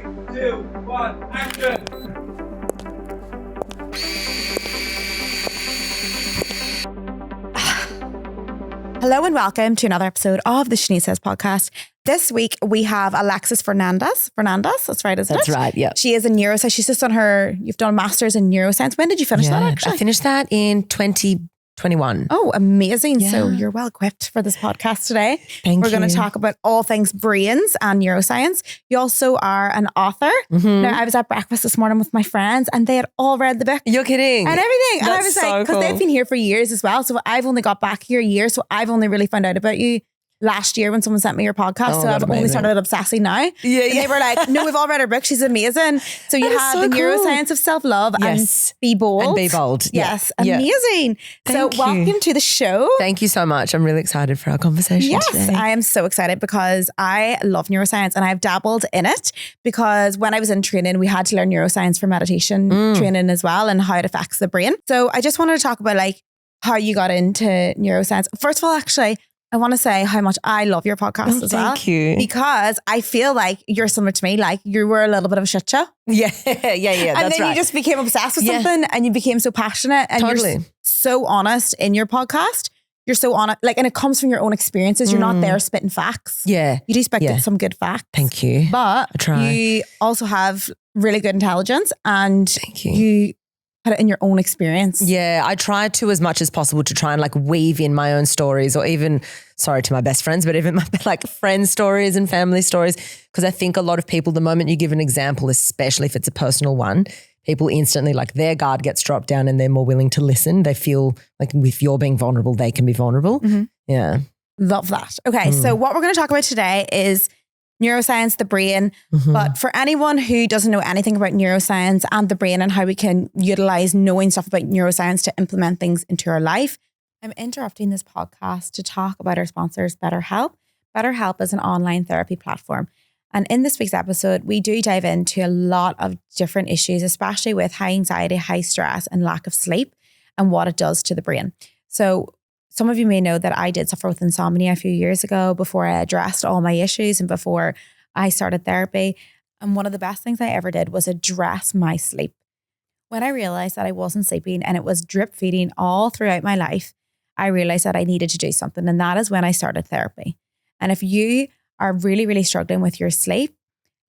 2, 1, action! Hello and welcome to another episode of the Sinead Says podcast. This week we have Alexis Fernandez. That's right, isn't it? That's right, yeah. She is a neuroscience. She's just you've done a master's in neuroscience. When did you finish that actually? I finished that in 2021. Oh, amazing. Yeah. So you're well equipped for this podcast today. Thank We're you. going to talk about all things brains and neuroscience. You also are an author. Mm-hmm. Now, I was at breakfast this morning with my friends and they had all read the book. You're kidding. And everything. And I That's was so like, because cool. they've been here for years as well. So I've only got back here a year. So I've only really found out about you last year when someone sent me your podcast. Oh, so I've that's only amazing. started obsessing now. Yeah, And they were like, no, we've all read her book. She's amazing. So you That is have so the cool. neuroscience of self-love Yes. and be bold. And be bold. Yeah. Yes. Yeah. Amazing. Thank you. Welcome to the show. Thank you so much. I'm really excited for our conversation Yes, today. I am so excited because I love neuroscience and I've dabbled in it because when I was in training, we had to learn neuroscience for meditation training as well and how it affects the brain. So I just wanted to talk about like how you got into neuroscience. First of all, actually, I want to say how much I love your podcast as well. Thank you. Because I feel like you're similar to me. Like you were a little bit of a shit show. Yeah, And that's then right. you just became obsessed with Yeah. something and you became so passionate and Totally. you're so honest in your podcast. You're so honest. Like, and it comes from your own experiences. You're not there spitting facts. Yeah. You do spit Yeah. some good facts. Thank you. But I try. you also have really good intelligence and Thank you. you put it in your own experience. Yeah, I try to as much as possible to try and like weave in my own stories or even, sorry to my best friends, but even my like friends' stories and family stories. Because I think a lot of people, the moment you give an example, especially if it's a personal one, people instantly like their guard gets dropped down and they're more willing to listen. They feel like if you're being vulnerable, they can be vulnerable. Mm-hmm. Yeah. Love that. Okay, so what we're going to talk about today is neuroscience, the brain. Mm-hmm. But for anyone who doesn't know anything about neuroscience and the brain and how we can utilize knowing stuff about neuroscience to implement things into our life, I'm interrupting this podcast to talk about our sponsors, BetterHelp. BetterHelp is an online therapy platform. And in this week's episode, we do dive into a lot of different issues, especially with high anxiety, high stress, and lack of sleep and what it does to the brain. So some of you may know that I did suffer with insomnia a few years ago before I addressed all my issues and before I started therapy. And one of the best things I ever did was address my sleep. When I realized that I wasn't sleeping and it was drip feeding all throughout my life, I realized that I needed to do something. And that is when I started therapy. And if you are really, really struggling with your sleep,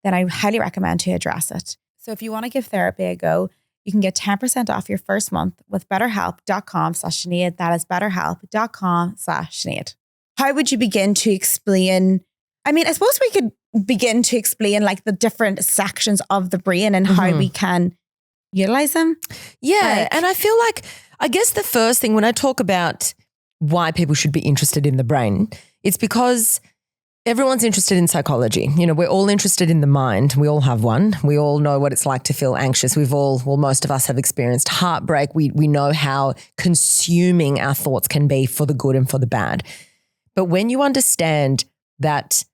then I highly recommend to address it. So if you want to give therapy a go, you can get 10% off your first month with betterhelp.com/Sinead. That is betterhelp.com/Sinead. How would you begin to explain? I mean, I suppose we could begin to explain like the different sections of the brain and how we can utilize them. Yeah. Like- And I feel like, I guess the first thing when I talk about why people should be interested in the brain, it's because everyone's interested in psychology. You know, we're all interested in the mind. We all have one. We all know what it's like to feel anxious. Most of us have experienced heartbreak. We know how consuming our thoughts can be for the good and for the bad. But when you understand that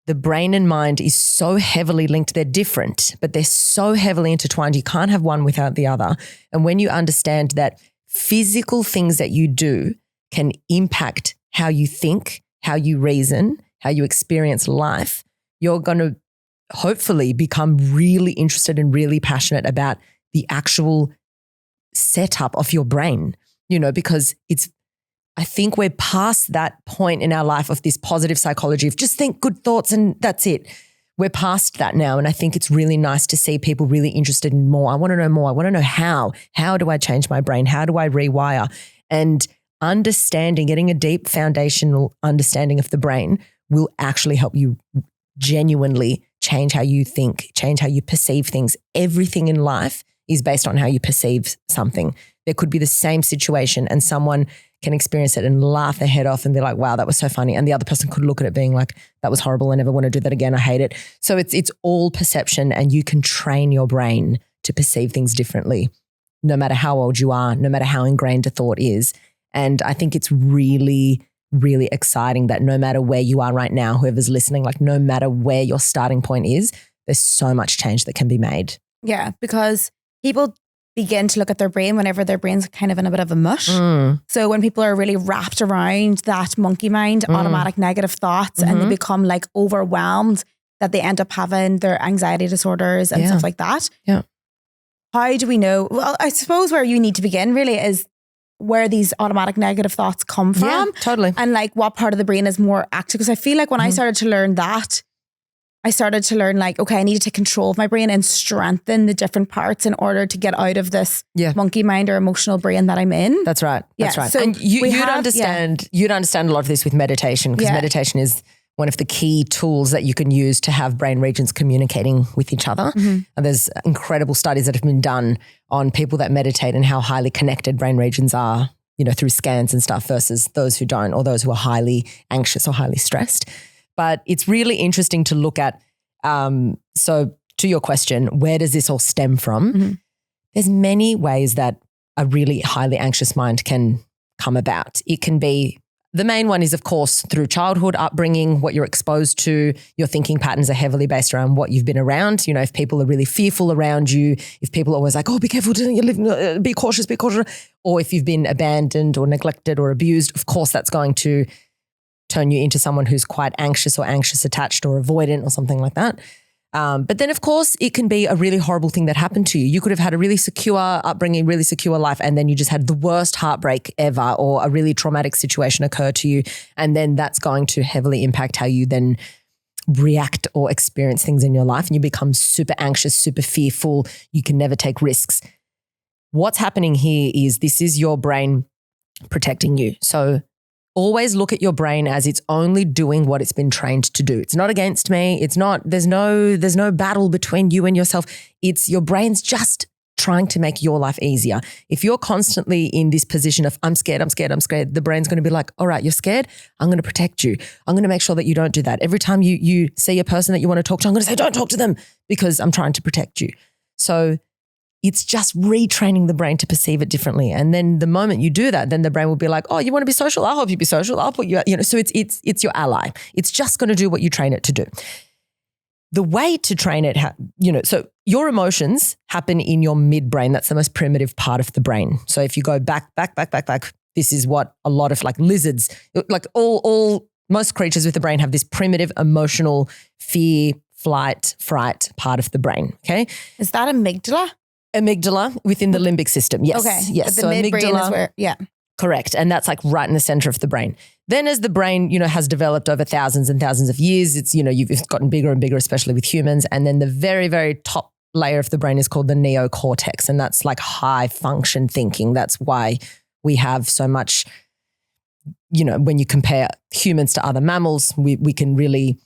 the brain and mind is so heavily linked, they're different, but they're so heavily intertwined. You can't have one without the other. And when you understand that physical things that you do can impact how you think, how you reason, how you experience life, you're going to hopefully become really interested and really passionate about the actual setup of your brain, you know, because I think we're past that point in our life of this positive psychology of just think good thoughts and that's it. We're past that now. And I think it's really nice to see people really interested in more. I want to know more. I want to know how. How do I change my brain? How do I rewire? And understanding, getting a deep foundational understanding of the brain will actually help you genuinely change how you think, change how you perceive things. Everything in life is based on how you perceive something. There could be the same situation and someone can experience it and laugh their head off and be like, wow, that was so funny. And the other person could look at it being like, that was horrible. I never want to do that again. I hate it. So it's all perception, and you can train your brain to perceive things differently, no matter how old you are, no matter how ingrained a thought is. And I think it's really, really exciting that no matter where you are right now, whoever's listening, like no matter where your starting point is, there's so much change that can be made. Yeah, because people begin to look at their brain whenever their brain's kind of in a bit of a mush. So when people are really wrapped around that monkey mind, automatic negative thoughts, and they become like overwhelmed that they end up having their anxiety disorders and stuff like that. Yeah. How do we know? Well, I suppose where you need to begin really is where these automatic negative thoughts come from. Yeah, totally. And like what part of the brain is more active. Because I feel like when I started to learn that, I started to learn like, okay, I need to take control of my brain and strengthen the different parts in order to get out of this monkey mind or emotional brain that I'm in. That's right. That's right. So and you'd understand a lot of this with meditation, because meditation is one of the key tools that you can use to have brain regions communicating with each other. And there's incredible studies that have been done on people that meditate and how highly connected brain regions are, you know, through scans and stuff versus those who don't, or those who are highly anxious or highly stressed. But it's really interesting to look at, so to your question, where does this all stem from? There's many ways that a really highly anxious mind can come about. It can be, the main one is, of course, through childhood upbringing, what you're exposed to. Your thinking patterns are heavily based around what you've been around. You know, if people are really fearful around you, if people are always like, oh, be careful, you live, be cautious, or if you've been abandoned or neglected or abused, of course, that's going to turn you into someone who's quite anxious or anxious attached or avoidant or something like that. But then, of course, it can be a really horrible thing that happened to you. You could have had a really secure upbringing, really secure life, and then you just had the worst heartbreak ever, or a really traumatic situation occur to you. And then that's going to heavily impact how you then react or experience things in your life. And you become super anxious, super fearful. You can never take risks. What's happening here is this is your brain protecting you. So always look at your brain as it's only doing what it's been trained to do. It's not against me. It's not, there's no battle between you and yourself. It's your brain's just trying to make your life easier. If you're constantly in this position of, I'm scared, the brain's going to be like, all right, you're scared. I'm going to protect you. I'm going to make sure that you don't do that. Every time you see a person that you want to talk to, I'm going to say, don't talk to them, because I'm trying to protect you. So it's just retraining the brain to perceive it differently. And then the moment you do that, then the brain will be like, oh, you want to be social? I'll help you be social. I'll put you out, so it's your ally. It's just going to do what you train it to do. The way to train it, so your emotions happen in your midbrain. That's the most primitive part of the brain. So if you go back, this is what a lot of like lizards, like most creatures with the brain have this primitive emotional fear, flight, fright part of the brain. Okay. Is that amygdala? Amygdala within the limbic system. Yes. Okay. Yes. But the midbrain is where, correct. And that's like right in the center of the brain. Then as the brain, has developed over thousands and thousands of years, it's, you've gotten bigger and bigger, especially with humans. And then the very, very top layer of the brain is called the neocortex. And that's like high function thinking. That's why we have so much, when you compare humans to other mammals, we can really,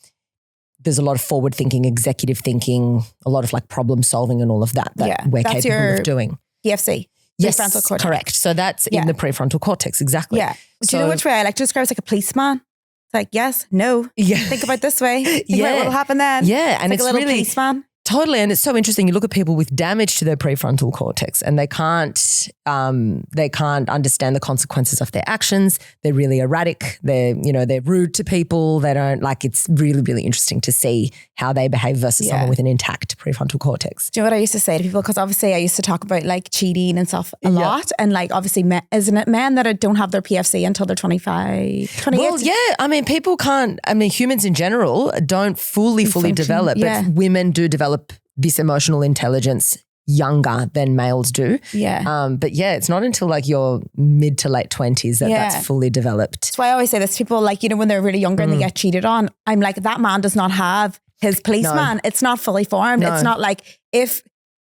there's a lot of forward thinking, executive thinking, a lot of like problem solving and all of that we're capable of doing. PFC. Yes, prefrontal cortex. Correct. So that's in the prefrontal cortex, exactly. Yeah. Do you know which way I like to describe it? It's like a policeman. It's like, yes, no. Yeah. Think about this way. Think about what will happen then. Yeah. And it's like a little really policeman. Totally. And it's so interesting. You look at people with damage to their prefrontal cortex and they can't understand the consequences of their actions. They're really erratic. They're rude to people. They don't it's really, really interesting to see how they behave versus someone with an intact prefrontal cortex. Do you know what I used to say to people? Because obviously I used to talk about like cheating and stuff a lot. And like obviously isn't it men that don't have their PFC until they're 25, 28? Well, yeah. People can't, humans in general don't fully develop, but women do develop this emotional intelligence younger than males do. Yeah. But it's not until like your mid to late 20s that's fully developed. That's why I always say this to people, like, when they're really younger and they get cheated on, I'm like, that man does not have his policeman. No. It's not fully formed. No. It's not like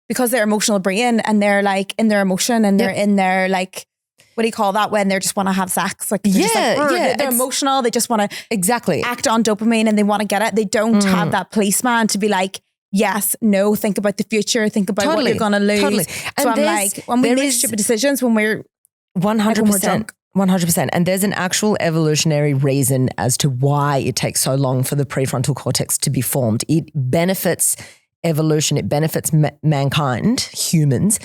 because they're emotional brain and they're like in their emotion and they're in their like, what do you call that when they just want to have sex? Like they're emotional. They just want to act on dopamine and they want to get it. They don't have that policeman to be like, yes, no, think about the future, think about what you're going to lose. Totally. So I'm like, when we make stupid decisions, when we're 100%. 100%. And there's an actual evolutionary reason as to why it takes so long for the prefrontal cortex to be formed. It benefits evolution. It benefits mankind, humans,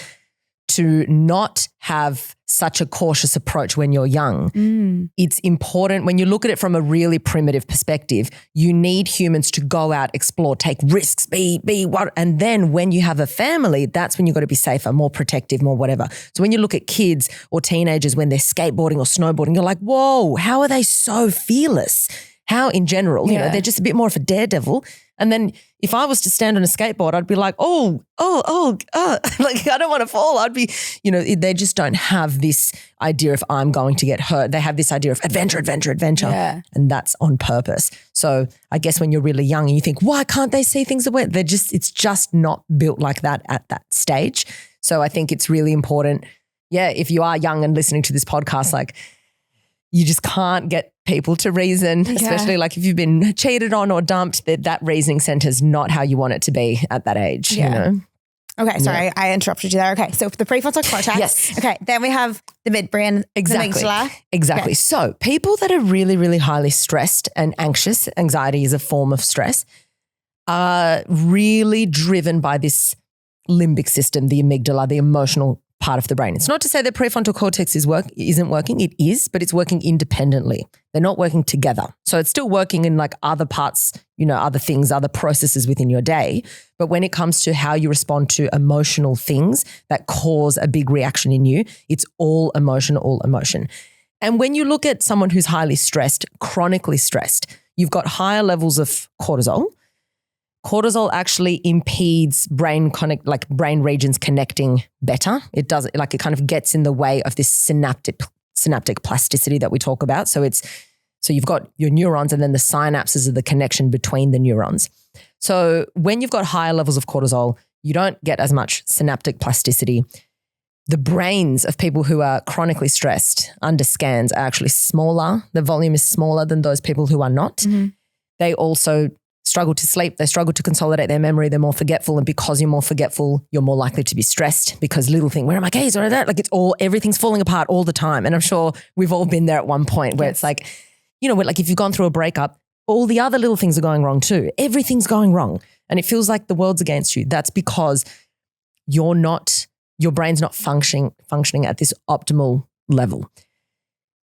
to not have such a cautious approach when you're young. It's important when you look at it from a really primitive perspective. You need humans to go out, explore, take risks, be what, and then when you have a family, that's when you've got to be safer, more protective, more whatever. So when you look at kids or teenagers when they're skateboarding or snowboarding, you're like, whoa, how are they so fearless? How in general, they're just a bit more of a daredevil. And then if I was to stand on a skateboard, I'd be like, like I don't want to fall. I'd be, they just don't have this idea of I'm going to get hurt. They have this idea of adventure. Yeah. And that's on purpose. So I guess when you're really young and you think, why can't they see things the way it's just not built like that at that stage. So I think it's really important. Yeah. If you are young and listening to this podcast, like you just can't get people to reason, especially like if you've been cheated on or dumped, that reasoning center is not how you want it to be at that age, Okay, sorry, I interrupted you there. Okay, so for the prefrontal cortex. Yes. Okay, then we have the midbrain, Exactly. the amygdala. Exactly. Okay. So people that are really, really highly stressed and anxious, anxiety is a form of stress, are really driven by this limbic system, the amygdala, the emotional part of the brain. It's not to say that prefrontal cortex isn't working. It is, but it's working independently. They're not working together. So it's still working in like other parts, other things, other processes within your day. But when it comes to how you respond to emotional things that cause a big reaction in you, it's all emotion. And when you look at someone who's highly stressed, chronically stressed, you've got higher levels of cortisol. Cortisol actually impedes brain regions connecting better. It does it kind of gets in the way of this synaptic plasticity that we talk about. So you've got your neurons and then the synapses are the connection between the neurons. So when you've got higher levels of cortisol, you don't get as much synaptic plasticity. The brains of people who are chronically stressed under scans are actually smaller. The volume is smaller than those people who are not. Mm-hmm. They also struggle to sleep. They struggle to consolidate their memory. They're more forgetful. And because you're more forgetful, you're more likely to be stressed because little thing, where are my keys or that? Like everything's falling apart all the time. And I'm sure we've all been there at one point where it's like, like if you've gone through a breakup, all the other little things are going wrong too. Everything's going wrong. And it feels like the world's against you. That's because your brain's not functioning at this optimal level.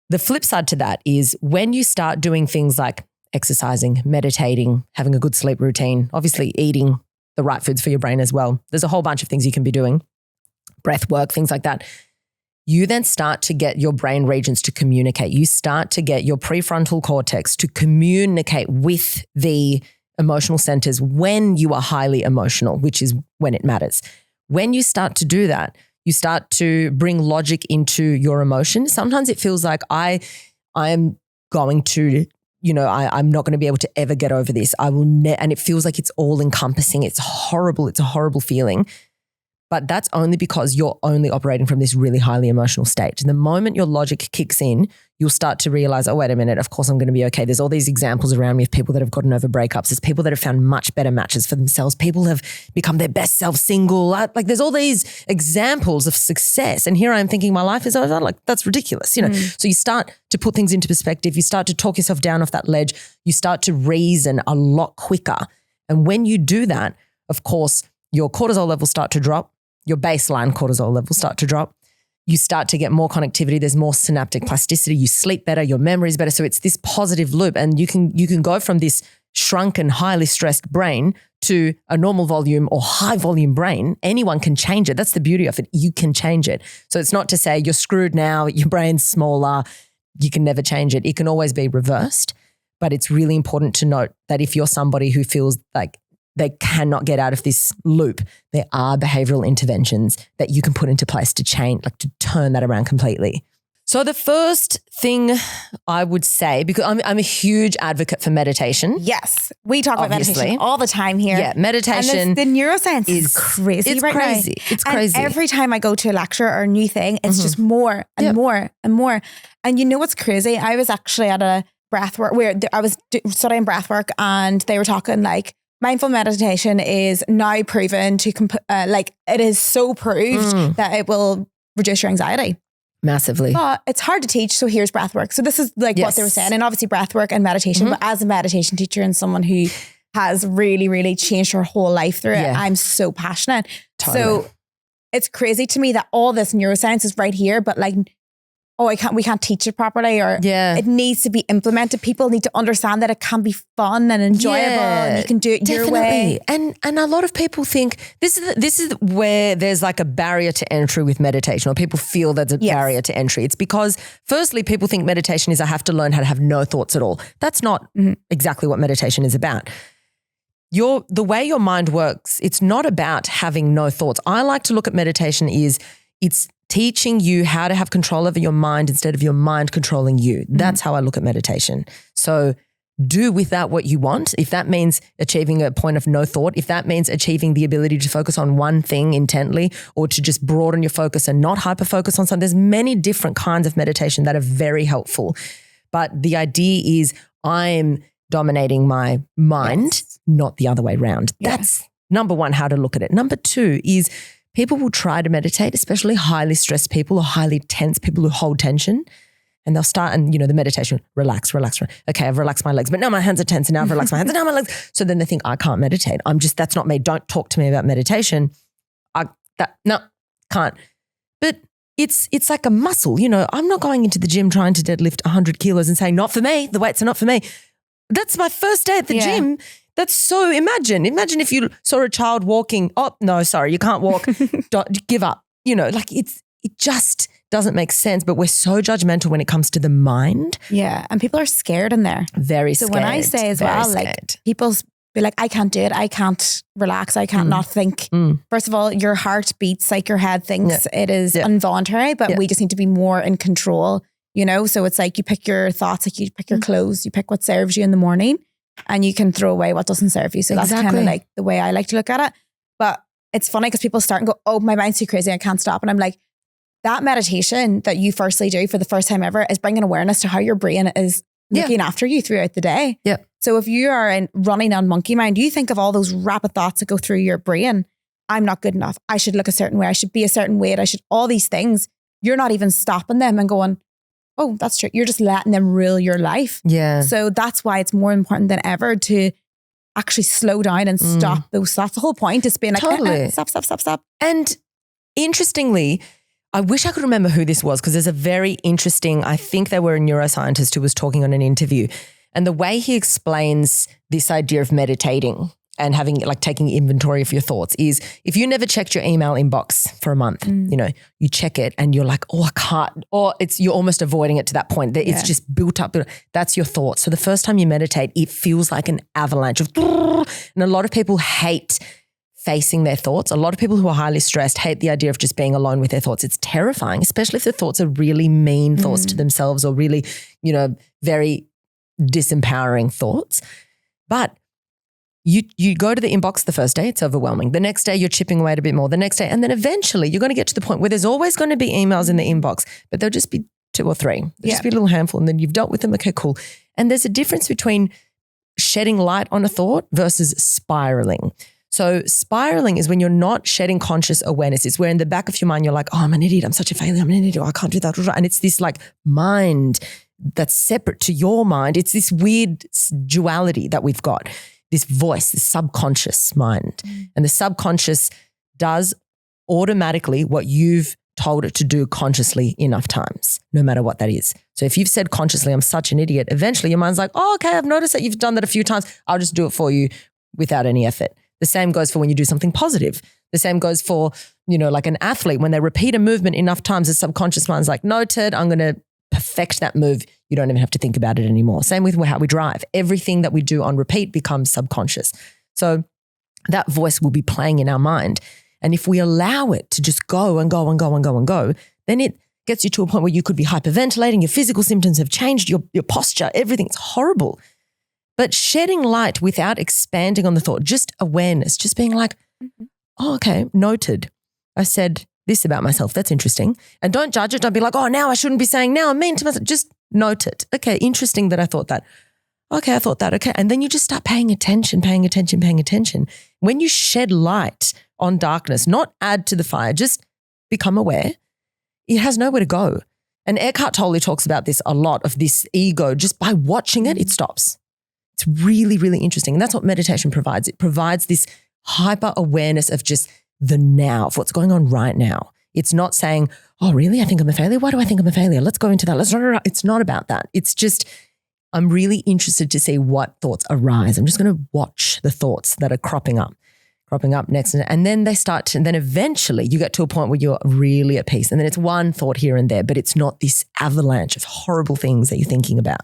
The flip side to that is when you start doing things like exercising, meditating, having a good sleep routine, obviously eating the right foods for your brain as well. There's a whole bunch of things you can be doing, breath work, things like that. You then start to get your brain regions to communicate. You start to get your prefrontal cortex to communicate with the emotional centers when you are highly emotional, which is when it matters. When you start to do that, you start to bring logic into your emotions. Sometimes it feels like I am going to I'm not going to be able to ever get over this. And it feels like it's all encompassing. It's horrible. It's a horrible feeling. But that's only because you're only operating from this really highly emotional state. And the moment your logic kicks in, you'll start to realize, oh, wait a minute, of course I'm going to be okay. There's all these examples around me of people that have gotten over breakups. There's people that have found much better matches for themselves. People have become their best self single. Like there's all these examples of success. And here I am thinking my life is over. Like that's ridiculous, So you start to put things into perspective. You start to talk yourself down off that ledge. You start to reason a lot quicker. And when you do that, of course, your cortisol levels start to drop. Your baseline cortisol levels start to drop. You start to get more connectivity. There's more synaptic plasticity. You sleep better. Your memory is better. So it's this positive loop. And you can go from this shrunken, highly stressed brain to a normal volume or high volume brain. Anyone can change it. That's the beauty of it. You can change it. So it's not to say you're screwed now, your brain's smaller, you can never change it. It can always be reversed. But it's really important to note that if you're somebody who feels like they cannot get out of this loop, there are behavioral interventions that you can put into place to change, like to turn that around completely. So the first thing I would say, because I'm a huge advocate for meditation. Yes. We talk about Obviously. meditation all the time here. Yeah, meditation And the neuroscience is crazy it's right crazy. now. It's crazy. And every time I go to a lecture or a new thing, it's just more and more and more. And you know what's crazy? I was actually at a breathwork where I was studying breathwork and they were talking like, mindful meditation is now proven to, it is so proved that it will reduce your anxiety. Massively. But it's hard to teach. So here's breathwork. So this is like what they were saying. And obviously breathwork and meditation, but as a meditation teacher and someone who has really, really changed her whole life through it, I'm so passionate. Totally. So it's crazy to me that all this neuroscience is right here, but like, we can't teach it properly, or it needs to be implemented. People need to understand that it can be fun and enjoyable and you can do it your way. And a lot of people think this is where there's like a barrier to entry with meditation, or people feel there's a barrier to entry. It's because firstly, people think meditation is I have to learn how to have no thoughts at all. That's not exactly what meditation is about. the way your mind works, it's not about having no thoughts. I like to look at meditation it's teaching you how to have control over your mind instead of your mind controlling you. That's how I look at meditation. So do with that what you want. If that means achieving a point of no thought, if that means achieving the ability to focus on one thing intently or to just broaden your focus and not hyper-focus on something, there's many different kinds of meditation that are very helpful. But the idea is I'm dominating my mind, not the other way around. Yeah. That's number one, how to look at it. Number two is people will try to meditate, especially highly stressed people or highly tense people who hold tension. And they'll start and, the meditation, relax. Okay, I've relaxed my legs, but now my hands are tense and now I've relaxed my hands and now my legs. So then they think, I can't meditate. That's not me. Don't talk to me about meditation. Can't. But it's like a muscle, I'm not going into the gym trying to deadlift 100 kilos and saying, not for me, the weights are not for me. That's my first day at the gym. That's so, imagine if you saw a child walking, oh, no, sorry, you can't walk, don't give up. It just doesn't make sense, but we're so judgmental when it comes to the mind. Yeah. And people are scared in there. Very scared. So when I say as well, people be like, I can't do it. I can't relax. I can't not think. First of all, your heart beats like your head thinks. It is involuntary, but we just need to be more in control, So it's like you pick your thoughts, like you pick your clothes, you pick what serves you in the morning and you can throw away what doesn't serve you. So that's kind of like the way I like to look at it. But it's funny because people start and go, oh, my mind's too crazy. I can't stop. And I'm like, that meditation that you firstly do for the first time ever is bringing awareness to how your brain is looking after you throughout the day. Yeah. So if you are running on monkey mind, you think of all those rapid thoughts that go through your brain. I'm not good enough. I should look a certain way. I should be a certain weight. I should, all these things. You're not even stopping them and going, oh, that's true. You're just letting them rule your life. Yeah. So that's why it's more important than ever to actually slow down and stop those thoughts. The whole point is being like, totally. Stop. And interestingly, I wish I could remember who this was because there's a very interesting, I think they were a neuroscientist who was talking on an interview. And the way he explains this idea of meditating and having taking inventory of your thoughts is if you never checked your email inbox for a month, you check it and you're like, oh, I can't, or you're almost avoiding it to that point that it's just built up. That's your thoughts. So the first time you meditate, it feels like an avalanche of, and a lot of people hate facing their thoughts. A lot of people who are highly stressed hate the idea of just being alone with their thoughts. It's terrifying, especially if the thoughts are really mean thoughts to themselves or really, very disempowering thoughts. But you go to the inbox the first day, it's overwhelming. The next day you're chipping away at a bit more. The next day, and then eventually you're going to get to the point where there's always going to be emails in the inbox, but there'll just be 2 or 3. There'll just be a little handful and then you've dealt with them. Okay, cool. And there's a difference between shedding light on a thought versus spiraling. So spiraling is when you're not shedding conscious awareness. It's where in the back of your mind, you're like, oh, I'm an idiot. I'm such a failure. I'm an idiot. I can't do that. And it's this mind that's separate to your mind. It's this weird duality that we've got, this voice, this subconscious mind. And the subconscious does automatically what you've told it to do consciously enough times, no matter what that is. So if you've said consciously, I'm such an idiot, eventually your mind's like, oh, okay, I've noticed that you've done that a few times. I'll just do it for you without any effort. The same goes for when you do something positive. The same goes for, like an athlete. When they repeat a movement enough times, the subconscious mind's like, noted, I'm going to perfect that move. You don't even have to think about it anymore. Same with how we drive. Everything that we do on repeat becomes subconscious. So that voice will be playing in our mind. And if we allow it to just go and go and go and go and go, then it gets you to a point where you could be hyperventilating. Your physical symptoms have changed, your posture, everything's horrible. But shedding light without expanding on the thought, just awareness, just being like, oh, okay, noted. I said this about myself. That's interesting. And don't judge it. Don't be like, oh, now I shouldn't be saying, now I'm mean to myself. Just note it. Okay, interesting that I thought that. Okay, I thought that. Okay. And then you just start paying attention. When you shed light on darkness, not add to the fire, just become aware, it has nowhere to go. And Eckhart Tolle talks about this a lot, of this ego. Just by watching it, it stops. It's really, really interesting. And that's what meditation provides. It provides this hyper awareness of just the now, of what's going on right now. It's not saying, oh, really? I think I'm a failure. Why do I think I'm a failure? Let's go into that. It's not about that. It's just, I'm really interested to see what thoughts arise. I'm just going to watch the thoughts that are cropping up next. And then they start to, and then eventually you get to a point where you're really at peace. And then it's one thought here and there, but it's not this avalanche of horrible things that you're thinking about.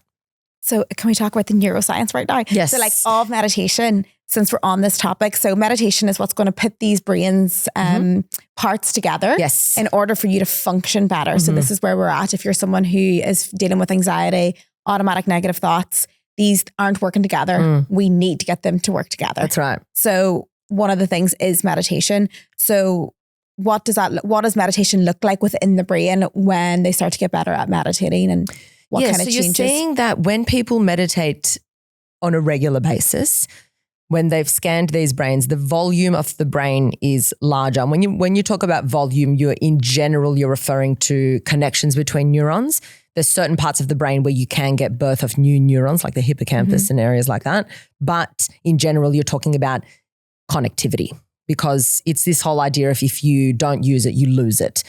So can we talk about the neuroscience right now? Yes. So all of meditation, since we're on this topic. So meditation is what's going to put these brains parts together Yes. in order for you to function better. So this is where we're at. If you're someone who is dealing with anxiety, automatic negative thoughts, these aren't working together. We need to get them to work together. That's right. So one of the things is meditation. So what does meditation look like within the brain when they start to get better at meditating, and what kind of so changes? you're saying that when people meditate on a regular basis, when they've scanned these brains, the volume of the brain is larger. And when you talk about volume, you're referring to connections between neurons. There's certain parts of the brain where you can get birth of new neurons, like the hippocampus and areas like that. But in general, you're talking about connectivity, because it's this whole idea of if you don't use it, you lose it.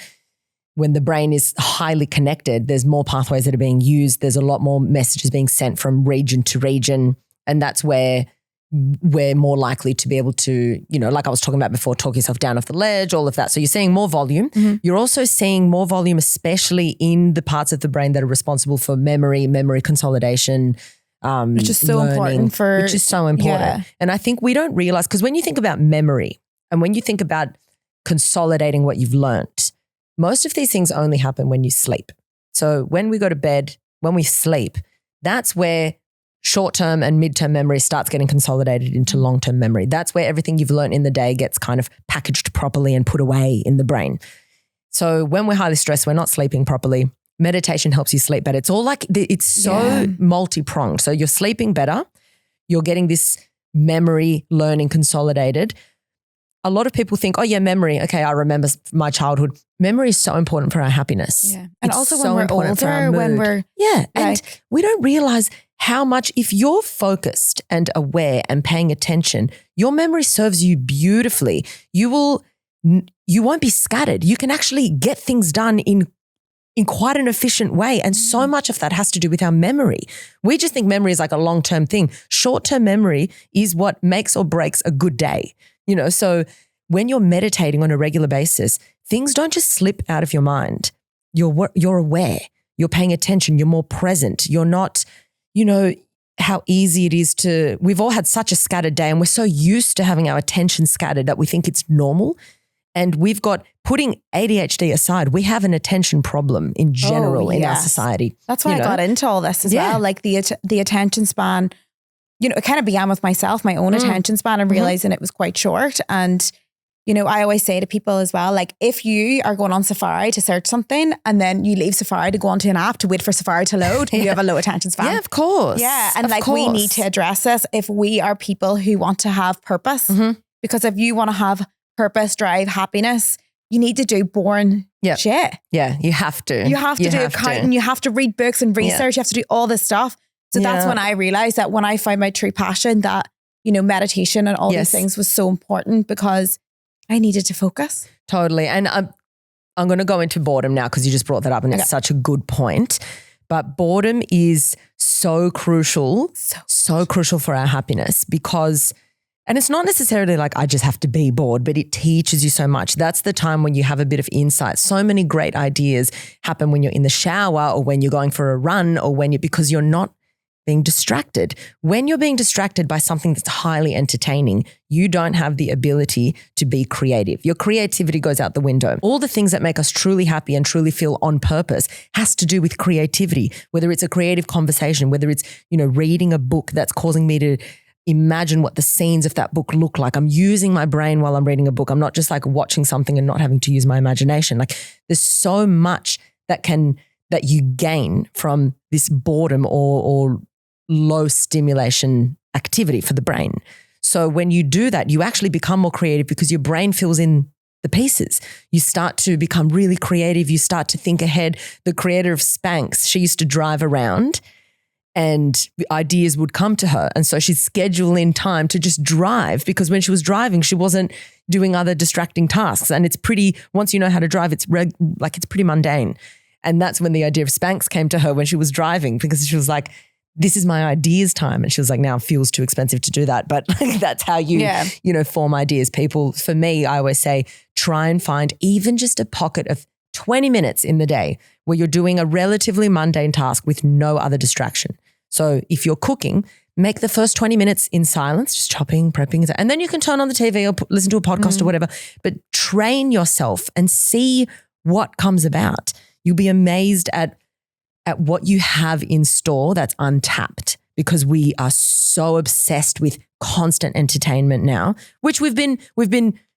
When the brain is highly connected, there's more pathways that are being used. There's a lot more messages being sent from region to region. And that's where we're more likely to be able to, like I was talking about before, talk yourself down off the ledge, all of that. So you're seeing more volume. You're also seeing more volume, especially in the parts of the brain that are responsible for memory consolidation, which is so learning, important which is so important. Yeah. And I think we don't realize, because when you think about memory and when you think about consolidating what you've learnt, most of these things only happen when you sleep. So when we go to bed, when we sleep, that's where short-term and mid-term memory starts getting consolidated into long-term memory. That's where everything you've learned in the day gets kind of packaged properly and put away in the brain. So when we're highly stressed, we're not sleeping properly. Meditation helps you sleep better. It's all like, it's so multi-pronged. So you're sleeping better. You're getting this memory learning consolidated. A lot of people think, oh yeah, memory. Okay, I remember my childhood. Memory is so important for our happiness. Yeah. And It's also so when we're important for our older, when mood. we're and we don't realize how much, if you're focused and aware and paying attention, your memory serves you beautifully. You won't be scattered. You can actually get things done in quite an efficient way. And so much of that has to do with our memory. We just think memory is like a long-term thing. Short-term memory is what makes or breaks a good day. So when you're meditating on a regular basis, things don't just slip out of your mind. You're aware. You're paying attention. You're more present. You're not, how easy it is we've all had such a scattered day, and we're so used to having our attention scattered that we think it's normal. And we've got, putting ADHD aside, we have an attention problem in general in our society. That's why I got into all this as well. Like the attention span, it kind of began with myself, my own attention span, and realizing it was quite short. And, I always say to people as well, like if you are going on Safari to search something and then you leave Safari to go onto an app to wait for Safari to load, you have a low attention span. Yeah, of course. Yeah. And we need to address this if we are people who want to have purpose. Because if you want to have purpose, drive, happiness, you need to do boring shit. Yeah, you have to. You have to do accounting. You have to read books and research. You have to do all this stuff. So that's when I realized that when I found my true passion, that, meditation and all these things was so important, because I needed to focus. Totally. And I'm going to go into boredom now, because you just brought that up and it's such a good point. But boredom is so crucial, so crucial for our happiness, because, and it's not necessarily like I just have to be bored, but it teaches you so much. That's the time when you have a bit of insight. So many great ideas happen when you're in the shower, or when you're going for a run, or because you're not being distracted. When you're being distracted by something that's highly entertaining, you don't have the ability to be creative. Your creativity goes out the window. All the things that make us truly happy and truly feel on purpose has to do with creativity, whether it's a creative conversation, whether it's, reading a book that's causing me to imagine what the scenes of that book look like. I'm using my brain while I'm reading a book. I'm not just like watching something and not having to use my imagination. Like there's so much that you gain from this boredom or low stimulation activity for the brain. So when you do that, you actually become more creative, because your brain fills in the pieces. You start to become really creative. You start to think ahead. The creator of Spanx, she used to drive around and ideas would come to her. And so she'd schedule in time to just drive, because when she was driving, she wasn't doing other distracting tasks. And it's once you know how to drive, it's pretty mundane. And that's when the idea of Spanx came to her, when she was driving, because she was like, this is my ideas time. And she was like, now it feels too expensive to do that. But that's how you form ideas. For me, I always say, try and find even just a pocket of 20 minutes in the day where you're doing a relatively mundane task with no other distraction. So if you're cooking, make the first 20 minutes in silence, just chopping, prepping. And then you can turn on the TV or listen to a podcast or whatever, but train yourself and see what comes about. You'll be amazed at what you have in store that's untapped, because we are so obsessed with constant entertainment now, which we've been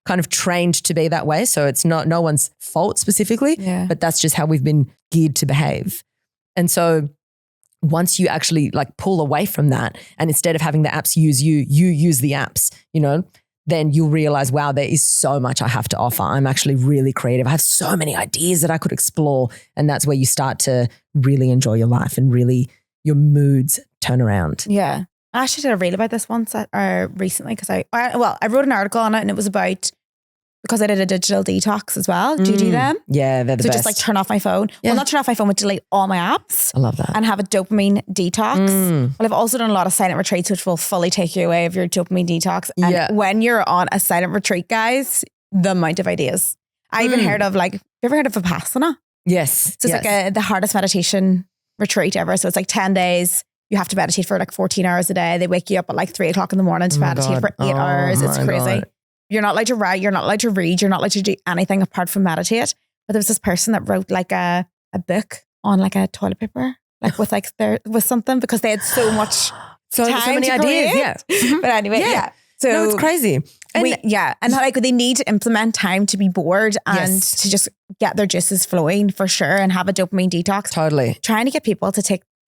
kind of trained to be that way. So it's not no one's fault specifically, but that's just how we've been geared to behave. And so once you actually like pull away from that, and instead of having the apps use you, you use the apps, then you'll realize, wow, there is so much I have to offer. I'm actually really creative. I have so many ideas that I could explore. And that's where you start to really enjoy your life and really your moods turn around. Yeah. I actually did a reel about this once recently because I wrote an article on it, and it was about, because I did a digital detax as well. Do you do them? Yeah, they're the best. So just like turn off my phone. Yeah. Well, not turn off my phone, but delete all my apps. I love that. And have a dopamine detox. Well, I've also done a lot of silent retreats, which will fully take you away of your dopamine detox. And when you're on a silent retreat, guys, the amount of ideas. I even heard of have you ever heard of Vipassana? Yes. So it's like the hardest meditation retreat ever. So it's like 10 days. You have to meditate for like 14 hours a day. They wake you up at like 3 o'clock in the morning to meditate for 8 hours. It's crazy. God. You're not allowed to write. You're not allowed to read. You're not allowed to do anything apart from meditate. But there was this person that wrote like a book on like a toilet paper, like with something, because they had so much so many ideas. Yeah. But anyway, So no, it's crazy. And and like they need to implement time to be bored and to just get their juices flowing for sure, and have a dopamine detox. Totally. Trying to get people to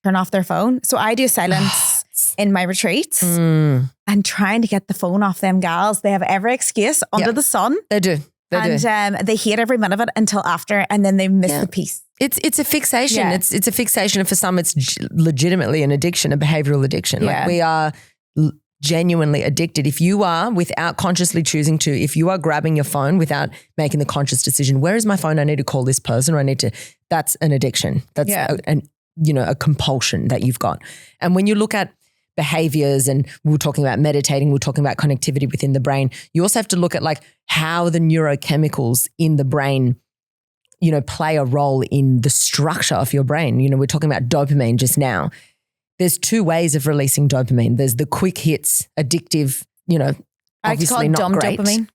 turn off their phone. So I do silence in my retreats and trying to get the phone off them gals. They have every excuse under the sun. They do. They hate every minute of it until after, and then they miss the piece. It's a fixation. Yeah. It's a fixation. And for some, it's legitimately an addiction, a behavioral addiction. Yeah. Like we are genuinely addicted. If you are, without consciously choosing to, if you are grabbing your phone without making the conscious decision, where is my phone? I need to call this person, or that's an addiction. That's a compulsion that you've got. And when you look at behaviors, and we were talking about meditating, we were talking about connectivity within the brain, you also have to look at like how the neurochemicals in the brain, play a role in the structure of your brain. We're talking about dopamine just now. There's 2 ways of releasing dopamine. There's the quick hits, addictive, obviously not dumb great. Dopamine.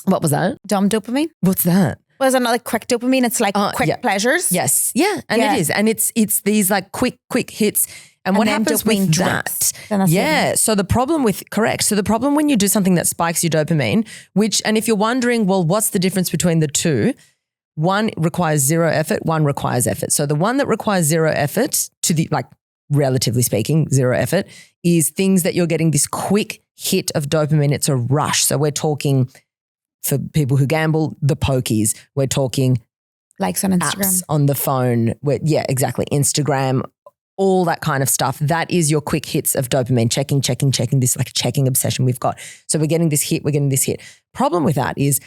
What was that? Dumb dopamine. What's that? Well, is it not like quick dopamine? It's like quick pleasures. Yes. Yeah. And it is. And it's these like quick hits. And what happens with that? So the problem when you do something that spikes your dopamine, and if you're wondering, well, what's the difference between the two? One requires zero effort, one requires effort. So the one that requires zero effort, relatively speaking, zero effort, is things that you're getting this quick hit of dopamine. It's a rush. So we're talking, for people who gamble, the pokies. We're talking likes on Instagram, apps on the phone. Instagram, all that kind of stuff. That is your quick hits of dopamine, checking, this like checking obsession we've got. So we're getting this hit, Problem with that is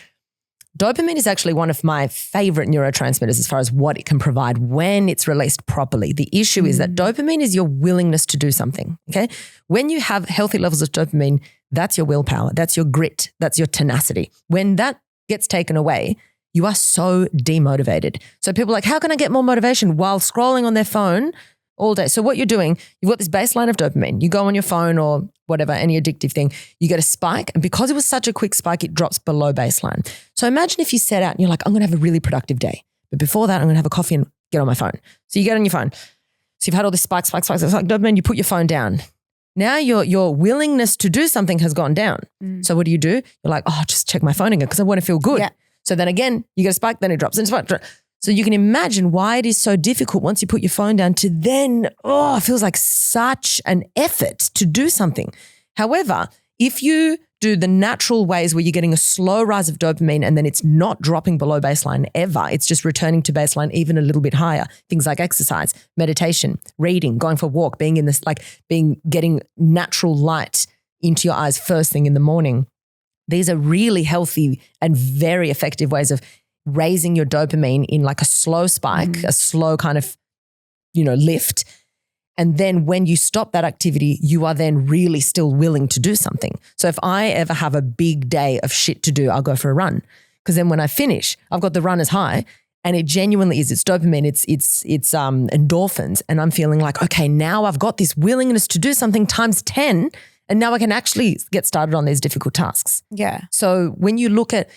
dopamine is actually one of my favorite neurotransmitters as far as what it can provide when it's released properly. The issue is that dopamine is your willingness to do something, okay? When you have healthy levels of dopamine, that's your willpower, that's your grit, that's your tenacity. When that gets taken away, you are so demotivated. So people are like, how can I get more motivation while scrolling on their phone all day? So what you're doing, you've got this baseline of dopamine. You go on your phone or whatever, any addictive thing, you get a spike. And because it was such a quick spike, it drops below baseline. So imagine if you set out and you're like, I'm going to have a really productive day. But before that, I'm going to have a coffee and get on my phone. So you get on your phone. So you've had all this spikes, it's like dopamine, you put your phone down. Now your willingness to do something has gone down. So what do? You're like, just check my phone again because I want to feel good. Yeah. So then again, you get a spike, then it drops. And it's so you can imagine why it is so difficult once you put your phone down to then, it feels like such an effort to do something. However, if you do the natural ways where you're getting a slow rise of dopamine and then it's not dropping below baseline ever, it's just returning to baseline even a little bit higher. Things like exercise, meditation, reading, going for a walk, getting natural light into your eyes first thing in the morning. These are really healthy and very effective ways of raising your dopamine in like a slow spike, a slow kind of, lift. And then when you stop that activity, you are then really still willing to do something. So if I ever have a big day of shit to do, I'll go for a run. Because then when I finish, I've got the runner's high And it genuinely is. It's dopamine. It's endorphins. And I'm feeling like, okay, now I've got this willingness to do something times 10. And now I can actually get started on these difficult tasks. Yeah. So when you look at,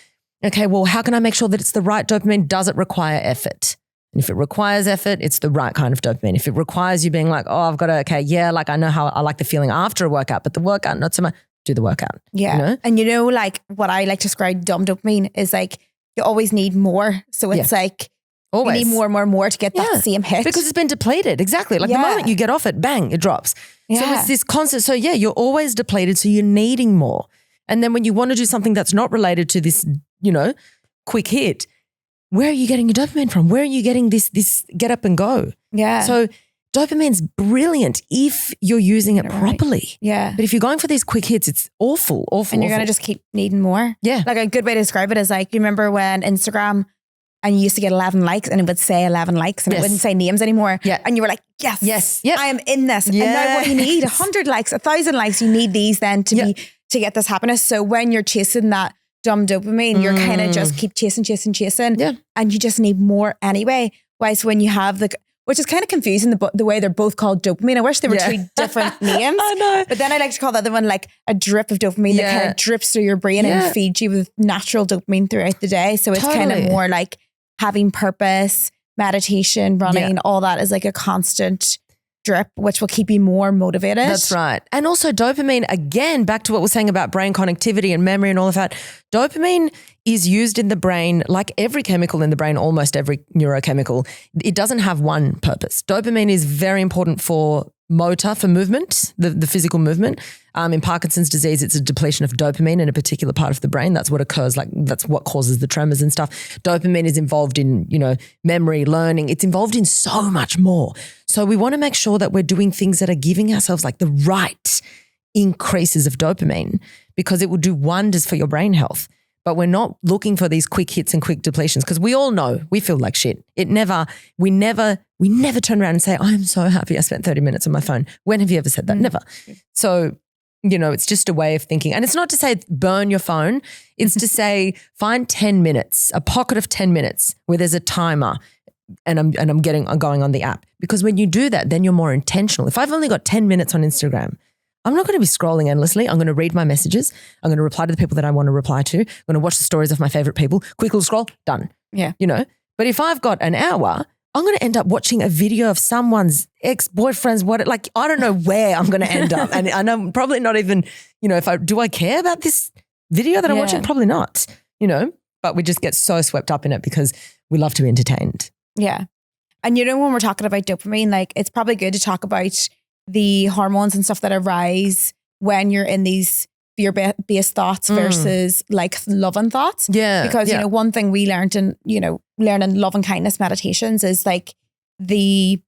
okay, well, how can I make sure that it's the right dopamine? Does it require effort? And if it requires effort, it's the right kind of dopamine. If it requires you being like, oh, I've got to, okay, yeah, like I know how I like the feeling after a workout, but the workout, not so much, do the workout. Yeah. You know? And like what I like to describe dumb dopamine is like, you always need more. So it's like, always. you need more to get that same hit. Because it's been depleted. Exactly. Like the moment you get off it, bang, it drops. So it's this constant, so you're always depleted. So you're needing more. And then when you want to do something that's not related to this, quick hit, where are you getting your dopamine from? Where are you getting this get up and go? Yeah. So dopamine's brilliant if you're using it properly. Yeah. But if you're going for these quick hits, it's awful. And you're going to just keep needing more. Yeah. Like a good way to describe it is like, you remember when Instagram and you used to get 11 likes and it would say 11 likes and it wouldn't say names anymore. Yeah. And you were like, yes, yep. I am in this. And now what do you need? 100 likes, 1,000 likes. You need these then to get this happiness. So when you're chasing that dumb dopamine, you're kind of just keep chasing. Yeah. And you just need more anyway. Whereas when you have which is kind of confusing, the way they're both called dopamine. I wish they were two different names. I know. But then I like to call the other one like a drip of dopamine that kind of drips through your brain and feeds you with natural dopamine throughout the day. So it's kind of more like having purpose, meditation, running, all that is like a constant drip, which will keep you more motivated. That's right. And also dopamine, again, back to what we're saying about brain connectivity and memory and all of that. Dopamine is used in the brain like every chemical in the brain, almost every neurochemical. It doesn't have one purpose. Dopamine is very important for motor, for movement, the physical movement. In Parkinson's disease, it's a depletion of dopamine in a particular part of the brain. That's what occurs, that's what causes the tremors and stuff. Dopamine is involved in, memory, learning. It's involved in so much more. So we want to make sure that we're doing things that are giving ourselves like the right increases of dopamine because it will do wonders for your brain health. But we're not looking for these quick hits and quick depletions because we all know we feel like shit. We never turn around and say, I'm so happy I spent 30 minutes on my phone. When have you ever said that? Never. So, it's just a way of thinking. And it's not to say burn your phone. It's to say find 10 minutes, a pocket of 10 minutes where there's a timer and I'm going on the app. Because when you do that, then you're more intentional. If I've only got 10 minutes on Instagram, I'm not going to be scrolling endlessly. I'm going to read my messages. I'm going to reply to the people that I want to reply to. I'm going to watch the stories of my favorite people. Quick little scroll, done. Yeah. But if I've got an hour, I'm going to end up watching a video of someone's ex-boyfriend's I don't know where I'm going to end up. And I'm probably not even, do I care about this video that I'm watching? Probably not, but we just get so swept up in it because we love to be entertained. Yeah. And when we're talking about dopamine, it's probably good to talk about the hormones and stuff that arise when you're in these fear-based thoughts versus loving thoughts. Yeah. Because, one thing we learned in, learning love and kindness meditations is the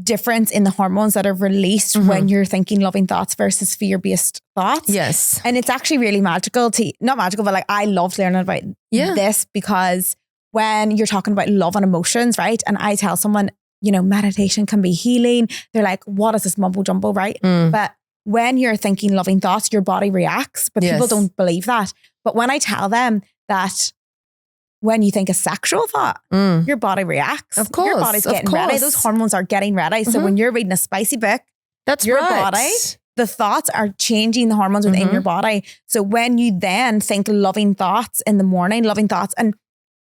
difference in the hormones that are released when you're thinking loving thoughts versus fear-based thoughts. Yes. And it's actually really magical not magical, but I loved learning about this because when you're talking about love and emotions, right? And I tell someone, meditation can be healing. They're like, what is this mumbo jumbo, right? But when you're thinking loving thoughts, your body reacts, but people don't believe that. But when I tell them that when you think a sexual thought, your body reacts. Of course. Your body's getting ready. Those hormones are getting ready. So when you're reading a spicy book, that's your right. body, the thoughts are changing the hormones within your body. So when you then think loving thoughts in the morning, loving thoughts, and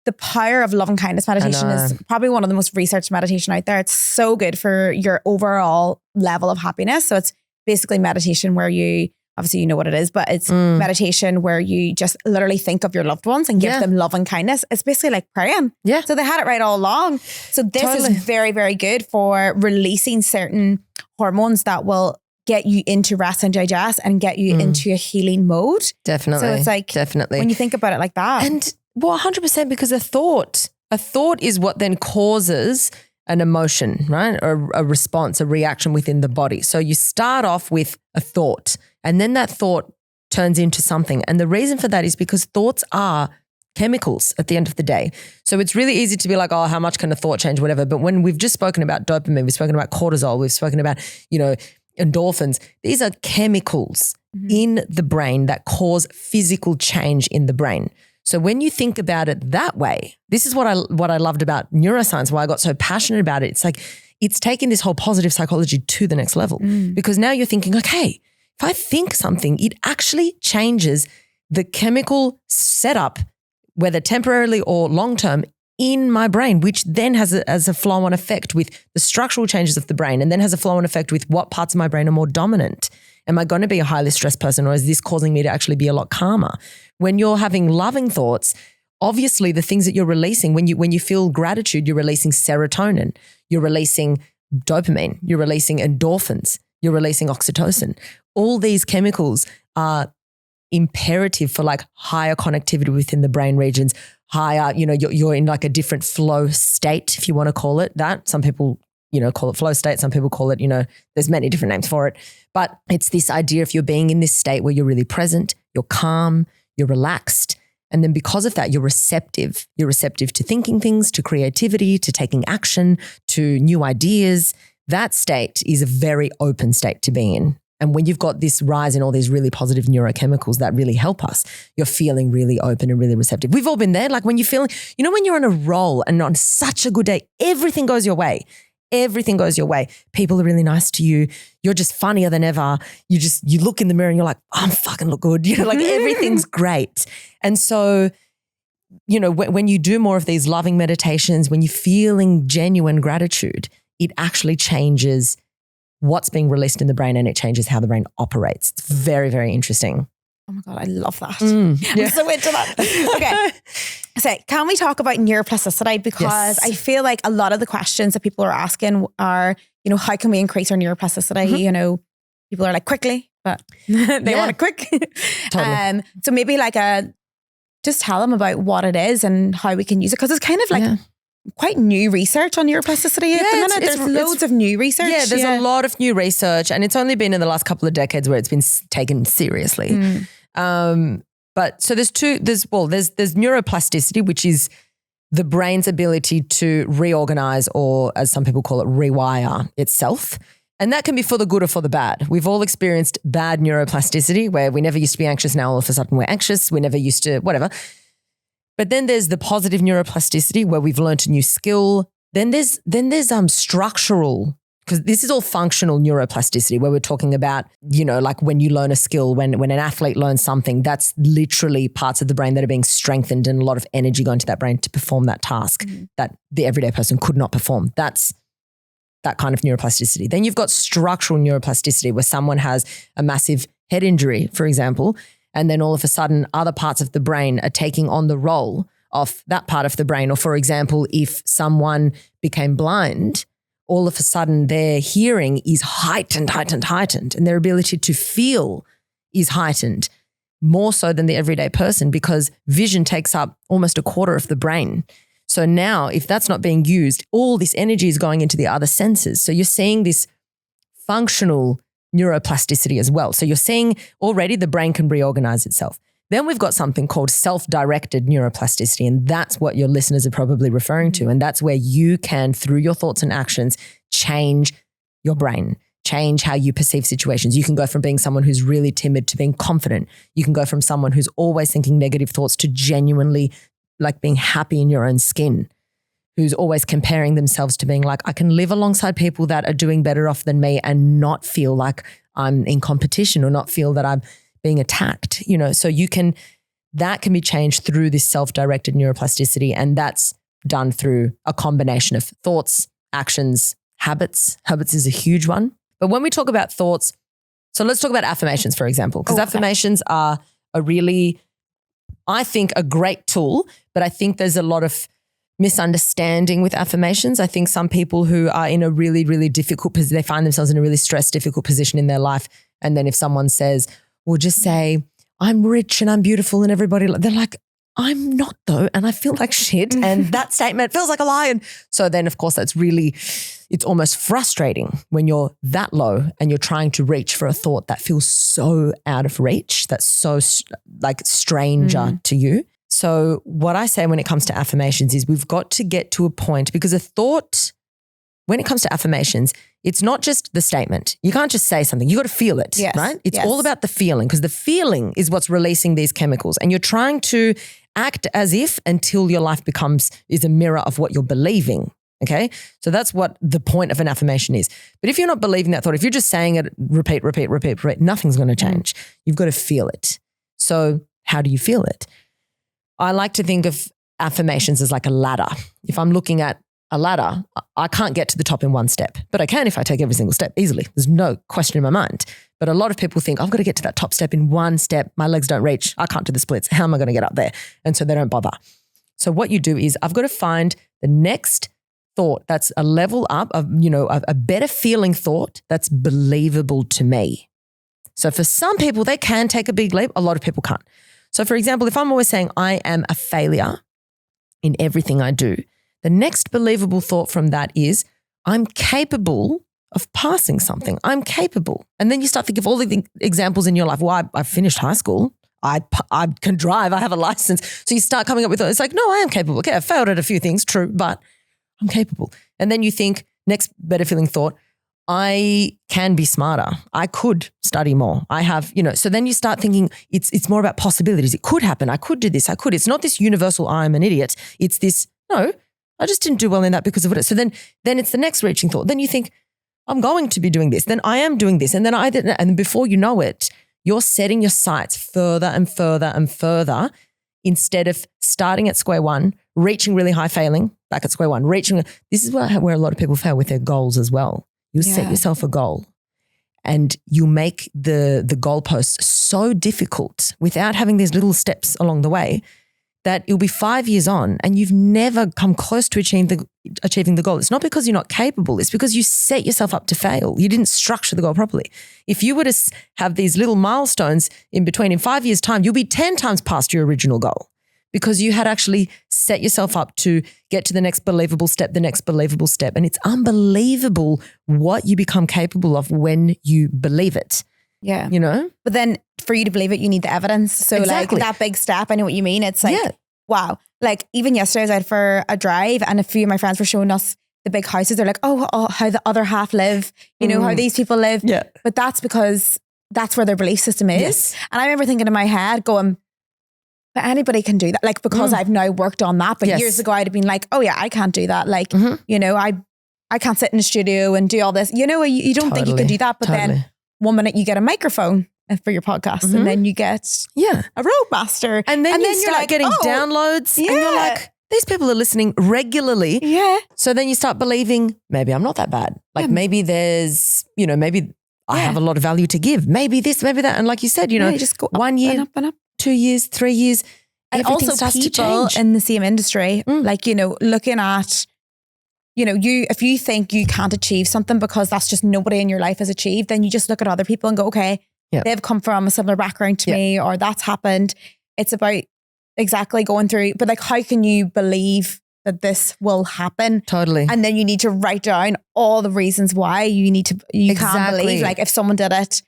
the power of love and kindness meditation is probably one of the most researched meditation out there. It's so good for your overall level of happiness. So it's basically meditation where you, obviously you know what it is, but it's meditation where you just literally think of your loved ones and give them love and kindness. It's basically like praying. Yeah. So they had it right all along. So this is very, very good for releasing certain hormones that will get you into rest and digest and get you into a healing mode. Definitely. So it's definitely when you think about it like that. And 100% because a thought is what then causes an emotion, right? Or a response, a reaction within the body. So you start off with a thought and then that thought turns into something. And the reason for that is because thoughts are chemicals at the end of the day. So it's really easy to be like, oh, how much can a thought change, whatever. But when we've just spoken about dopamine, we've spoken about cortisol, we've spoken about, endorphins, these are chemicals in the brain that cause physical change in the brain. So when you think about it that way, this is what I loved about neuroscience, why I got so passionate about it. It's like, it's taken this whole positive psychology to the next level because now you're thinking, okay, if I think something, it actually changes the chemical setup, whether temporarily or long-term, in my brain, which then has a flow-on effect with the structural changes of the brain, and then has a flow-on effect with what parts of my brain are more dominant. Am I going to be a highly stressed person, or is this causing me to actually be a lot calmer? When you're having loving thoughts, obviously the things that you're releasing, when you feel gratitude, you're releasing serotonin, you're releasing dopamine, you're releasing endorphins, you're releasing oxytocin. All these chemicals are imperative for like higher connectivity within the brain regions, higher, you're in like a different flow state, if you want to call it that. Some people, call it flow state. Some people call it, there's many different names for it. But it's this idea if you're being in this state where you're really present, you're calm, you're relaxed. And then because of that, you're receptive. You're receptive to thinking things, to creativity, to taking action, to new ideas. That state is a very open state to be in. And when you've got this rise in all these really positive neurochemicals that really help us, you're feeling really open and really receptive. We've all been there. Like when you're feeling, when you're on a roll and on such a good day, everything goes your way. Everything goes your way. People are really nice to you. You're just funnier than ever. You look in the mirror and you're like, I'm fucking look good. Like everything's great. And so, when you do more of these loving meditations, when you're feeling genuine gratitude, it actually changes what's being released in the brain, and it changes how the brain operates. It's very, very interesting. Oh my God, I love that. I'm so into that. Okay. So can we talk about neuroplasticity? Because I feel like a lot of the questions that people are asking are, how can we increase our neuroplasticity? People are like, quickly, but they want it quick. Totally. So maybe like just tell them about what it is and how we can use it. Because it's kind of like quite new research on neuroplasticity at the minute. There's loads of new research. Yeah, there's a lot of new research, and it's only been in the last couple of decades where it's been taken seriously. But so there's neuroplasticity, which is the brain's ability to reorganize, or as some people call it, rewire itself. And that can be for the good or for the bad. We've all experienced bad neuroplasticity where we never used to be anxious. Now all of a sudden we're anxious. We never used to, whatever. But then there's the positive neuroplasticity where we've learned a new skill. Then there's structural, because this is all functional neuroplasticity where we're talking about, like when you learn a skill, when an athlete learns something, that's literally parts of the brain that are being strengthened and a lot of energy going to that brain to perform that task that the everyday person could not perform. That's that kind of neuroplasticity. Then you've got structural neuroplasticity where someone has a massive head injury, for example, and then all of a sudden other parts of the brain are taking on the role of that part of the brain. Or for example, if someone became blind, all of a sudden their hearing is heightened, and their ability to feel is heightened more so than the everyday person, because vision takes up almost a quarter of the brain. So now if that's not being used, all this energy is going into the other senses. So you're seeing this functional neuroplasticity as well. So you're seeing already the brain can reorganize itself. Then we've got something called self-directed neuroplasticity, and that's what your listeners are probably referring to. And that's where you can, through your thoughts and actions, change your brain, change how you perceive situations. You can go from being someone who's really timid to being confident. You can go from someone who's always thinking negative thoughts to genuinely like being happy in your own skin, who's always comparing themselves to being like, I can live alongside people that are doing better off than me and not feel like I'm in competition or not feel that I'm being attacked, so that can be changed through this self-directed neuroplasticity. And that's done through a combination of thoughts, actions, habits. Habits is a huge one. But when we talk about thoughts, so let's talk about affirmations, for example, because affirmations are a really, I think, a great tool, but I think there's a lot of misunderstanding with affirmations. I think some people who are in a really, really difficult position, they find themselves in a really stressed, difficult position in their life. And then if someone says, well, just say, I'm rich and I'm beautiful and everybody, they're like, I'm not though. And I feel like shit. And that statement feels like a lie. And so then of course it's almost frustrating when you're that low and you're trying to reach for a thought that feels so out of reach, that's so like stranger to you. So what I say when it comes to affirmations is we've got to get to a point, because a thought when it comes to affirmations, it's not just the statement. You can't just say something. You got to feel it, Yes, right? It's yes. all about the feeling, because the feeling is what's releasing these chemicals, and you're trying to act as if until your life is a mirror of what you're believing. Okay. So that's what the point of an affirmation is. But if you're not believing that thought, if you're just saying it, repeat, nothing's going to change. You've got to feel it. So how do you feel it? I like to think of affirmations as like a ladder. If I'm looking at a ladder, I can't get to the top in one step, but I can if I take every single step easily. There's no question in my mind. But a lot of people think, I've got to get to that top step in one step. My legs don't reach. I can't do the splits. How am I going to get up there? And so they don't bother. So what you do is I've got to find the next thought that's a level up of, a better feeling thought that's believable to me. So for some people, they can take a big leap. A lot of people can't. So for example, if I'm always saying I am a failure in everything I do, the next believable thought from that is I'm capable of passing something. I'm capable. And then you start thinking of all the examples in your life. Well, I finished high school. I can drive. I have a license. So you start coming up with, it's like, no, I am capable. Okay, I failed at a few things, true, but I'm capable. And then you think, next better feeling thought, I can be smarter. I could study more. I have, so then you start thinking it's more about possibilities. It could happen. I could do this. I could. It's not this universal, I'm an idiot. It's this, no, I just didn't do well in that because of it. So then it's the next reaching thought. Then you think, I'm going to be doing this. Then I am doing this. And then and before you know it, you're setting your sights further and further and further instead of starting at square one, reaching really high, failing, back at square one, reaching. This is where a lot of people fail with their goals as well. You set yourself a goal and you make the goalposts so difficult without having these little steps along the way that it'll be 5 years on and you've never come close to achieving the goal. It's not because you're not capable. It's because you set yourself up to fail. You didn't structure the goal properly. If you were to have these little milestones in between, in 5 years' time, you'll be 10 times past your original goal because you had actually set yourself up to get to the next believable step, And it's unbelievable what you become capable of when you believe it. Yeah. But then for you to believe it, you need the evidence. So exactly. Like that big step, I know what you mean. It's like, wow. Like even yesterday I was out for a drive and a few of my friends were showing us the big houses. They're like, oh how the other half live, how these people live. Yeah. But that's because that's where their belief system is. Yes. And I remember thinking in my head going, but anybody can do that. Like, because I've now worked on that. But years ago I'd have been like, oh yeah, I can't do that. Like, I can't sit in a studio and do all this. You don't think you can do that. But then 1 minute you get a microphone for your podcast and then you get a roadmaster. And then you start getting downloads and you're like, these people are listening regularly. Yeah. So then you start believing, maybe I'm not that bad. Like maybe there's, maybe I have a lot of value to give. Maybe this, maybe that. And like you said, you just go 1 year, up and up. 2 years, 3 years. And also people in the same industry, like, looking at, if you think you can't achieve something because that's just nobody in your life has achieved, then you just look at other people and go, okay, they've come from a similar background to me or that's happened. It's about exactly going through, but like, how can you believe that this will happen? Totally. And then you need to write down all the reasons why you can't believe, like if someone did it,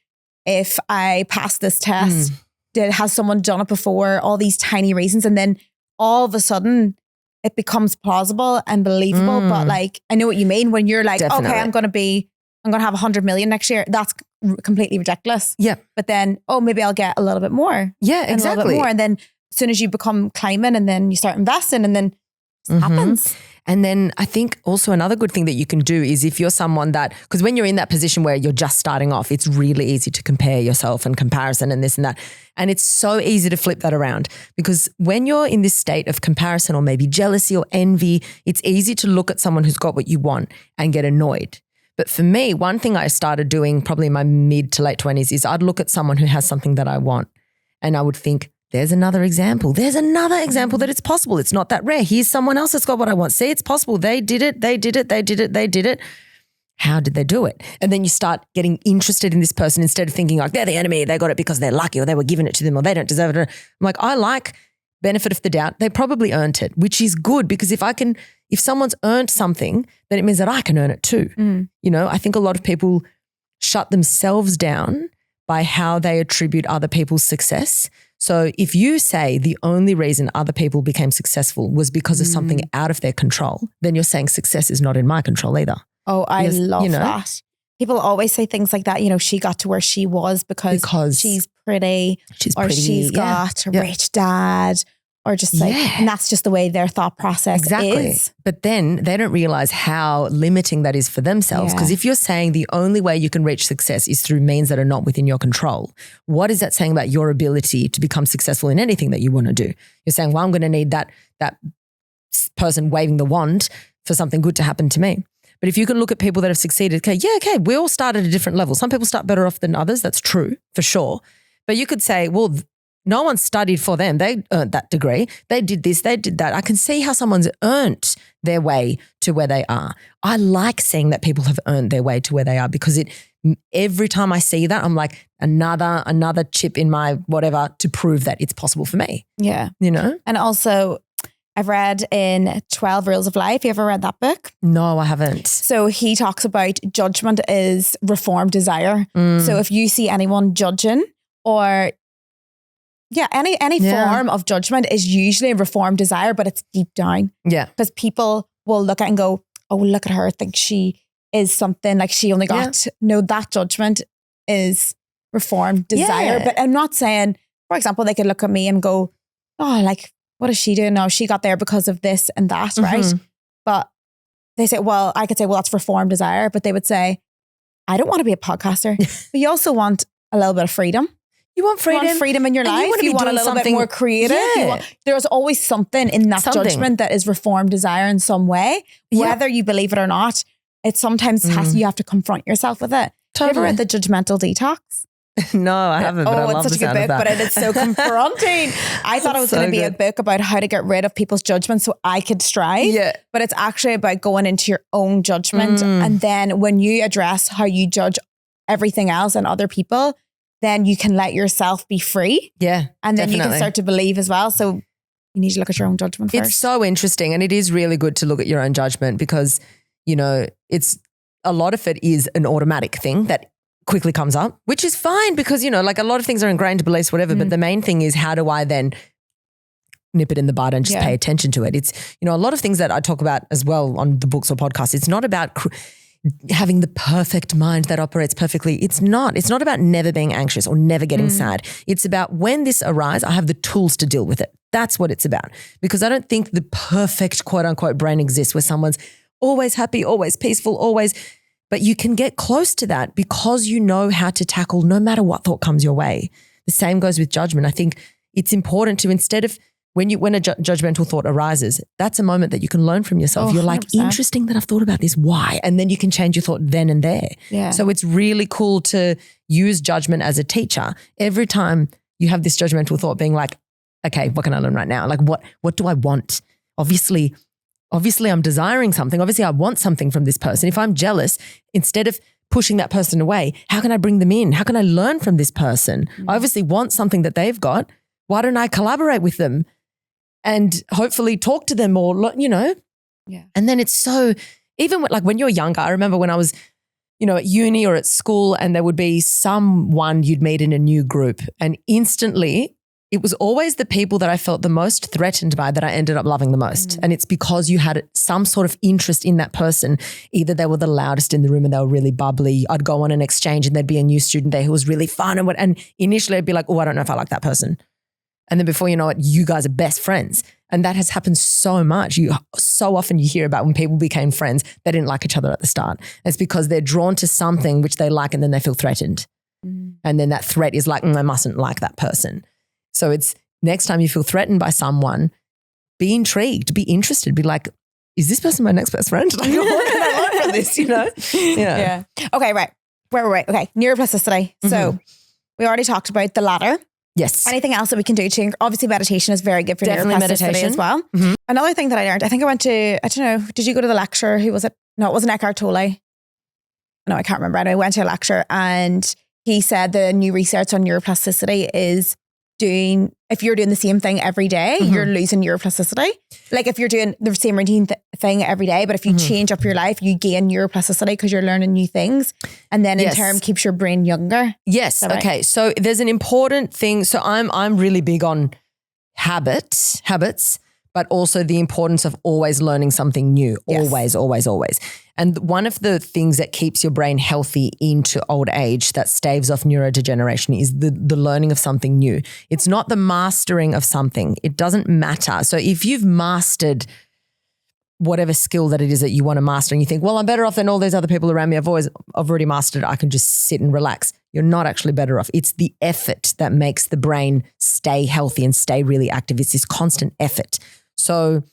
if I passed this test, has someone done it before? All these tiny reasons. And then all of a sudden it becomes plausible and believable. But like, I know what you mean when you're like, okay, I'm going to have 100 million next year. That's completely ridiculous. Yeah. But then, maybe I'll get a little bit more. Yeah, exactly. And a little bit more. And then as soon as you become climbing and then you start investing and then it happens. And then I think also another good thing that you can do is if you're someone because when you're in that position where you're just starting off, it's really easy to compare yourself and comparison and this and that. And it's so easy to flip that around because when you're in this state of comparison or maybe jealousy or envy, it's easy to look at someone who's got what you want and get annoyed. But for me, one thing I started doing probably in my mid to late 20s is I'd look at someone who has something that I want and I would think, there's another example. There's another example that it's possible. It's not that rare. Here's someone else that's got what I want. See, it's possible. They did it. How did they do it? And then you start getting interested in this person instead of thinking like they're the enemy. They got it because they're lucky or they were given it to them or they don't deserve it. I'm like, I like benefit of the doubt. They probably earned it, which is good because if someone's earned something, then it means that I can earn it too. I think a lot of people shut themselves down by how they attribute other people's success. So if you say the only reason other people became successful was because of something out of their control, then you're saying success is not in my control either. Oh, I Yes, love that. People always say things like that. You know, she got to where she was because she's pretty, or she's got a rich dad, or just like, and that's just the way their thought process is. But then they don't realize how limiting that is for themselves. Because if you're saying the only way you can reach success is through means that are not within your control, what is that saying about your ability to become successful in anything that you want to do? You're saying, well, I'm going to need that person waving the wand for something good to happen to me. But if you can look at people that have succeeded, we all start at a different level. Some people start better off than others. That's true, for sure. But you could say, well, no one studied for them. They earned that degree. They did this, they did that. I can see how someone's earned their way to where they are. I like seeing that people have earned their way to where they are, because every time I see that, I'm like, another chip in my whatever to prove that it's possible for me. Yeah. You know? And also, I've read in 12 Rules of Life. You ever read that book? No, I haven't. So he talks about judgment is reformed desire. So if you see anyone judging, or any form of judgment is usually a reformed desire, but it's deep down. Yeah. Because people will look at and go, oh, look at her, think she is something, like she only got, no, that judgment is reformed desire. But I'm not saying, for example, they could look at me and go, oh, like, what is she doing? No, she got there because of this and that, right? But they say, well, I could say, well, that's reformed desire. But they would say, I don't want to be a podcaster. But you also want a little bit of freedom. You want freedom. You want freedom in your life. You want a little bit more creative. There's always something in that judgment that is reformed desire in some way. Whether you believe it or not, it sometimes you have to confront yourself with it. Totally. Have you ever read The Judgmental Detox? No, I haven't. But I love it's such a good book, but it's so confronting. I thought it was going to be a book about how to get rid of people's judgment so I could strive. Yeah. But it's actually about going into your own judgment. And then when you address how you judge everything else and other people, then you can let yourself be free. Yeah. And then you can start to believe as well. So you need to look at your own judgment first. It's so interesting. And it is really good to look at your own judgment, because, you know, it's a lot of it is an automatic thing that quickly comes up, which is fine, because, you know, like a lot of things are ingrained beliefs, whatever. But the main thing is, how do I then nip it in the bud and just pay attention to it? It's, you know, a lot of things that I talk about as well on the books or podcasts. It's not about having the perfect mind that operates perfectly. It's not about never being anxious or never getting sad. It's about, when this arises, I have the tools to deal with it. That's what it's about. Because I don't think the perfect quote unquote brain exists where someone's always happy, always peaceful, always. But you can get close to that because you know how to tackle no matter what thought comes your way. The same goes with judgment. I think it's important to, instead of when a judgmental thought arises, that's a moment that you can learn from yourself. You're like, 100%. Interesting that I've thought about this. Why? And then you can change your thought then and there. Yeah. So it's really cool to use judgment as a teacher. Every time you have this judgmental thought, being like, okay, what can I learn right now? Like, what do I want? Obviously I'm desiring something. Obviously I want something from this person. If I'm jealous, instead of pushing that person away, how can I bring them in? How can I learn from this person? I obviously want something that they've got. Why don't I collaborate with them and hopefully talk to them more, you know? Yeah. And then it's so, even when you're younger, I remember when I was, you know, at uni or at school, and there would be someone you'd meet in a new group, and instantly it was always the people that I felt the most threatened by that I ended up loving the most. And it's because you had some sort of interest in that person. Either they were the loudest in the room and they were really bubbly. I'd go on an exchange and there'd be a new student there who was really fun. And initially I'd be like, oh, I don't know if I like that person. And then before you know it, you guys are best friends. And that has happened so much. So often you hear about when people became friends, they didn't like each other at the start. It's because they're drawn to something which they like, and then they feel threatened. And then that threat is like, I mustn't like that person. So it's, next time you feel threatened by someone, be intrigued, be interested, be like, is this person my next best friend? Like, what can I learn from this, you know? Yeah. Okay, right. Where were we? Okay, neuroplasticity. So we already talked about the ladder. Yes. Anything else that we can do to, obviously meditation is very good for neuroplasticity as well. Another thing that I learned, I think I went to, I don't know, did you go to the lecture? Who was it? No, it wasn't Eckhart Tolle. No, I can't remember. I went to a lecture and he said the new research on neuroplasticity is if you're doing the same thing every day, you're losing neuroplasticity. Like if you're doing the same routine thing every day, but if you change up your life, you gain neuroplasticity because you're learning new things. And then in turn keeps your brain younger. Yes. Right? Okay. So there's an important thing. So I'm really big on habits, but also the importance of always learning something new, always, always, always. And one of the things that keeps your brain healthy into old age, that staves off neurodegeneration, is the learning of something new. It's not the mastering of something. It doesn't matter. So if you've mastered whatever skill that it is that you want to master and you think, well, I'm better off than all those other people around me. I've already mastered it. I can just sit and relax. You're not actually better off. It's the effort that makes the brain stay healthy and stay really active. It's this constant effort. So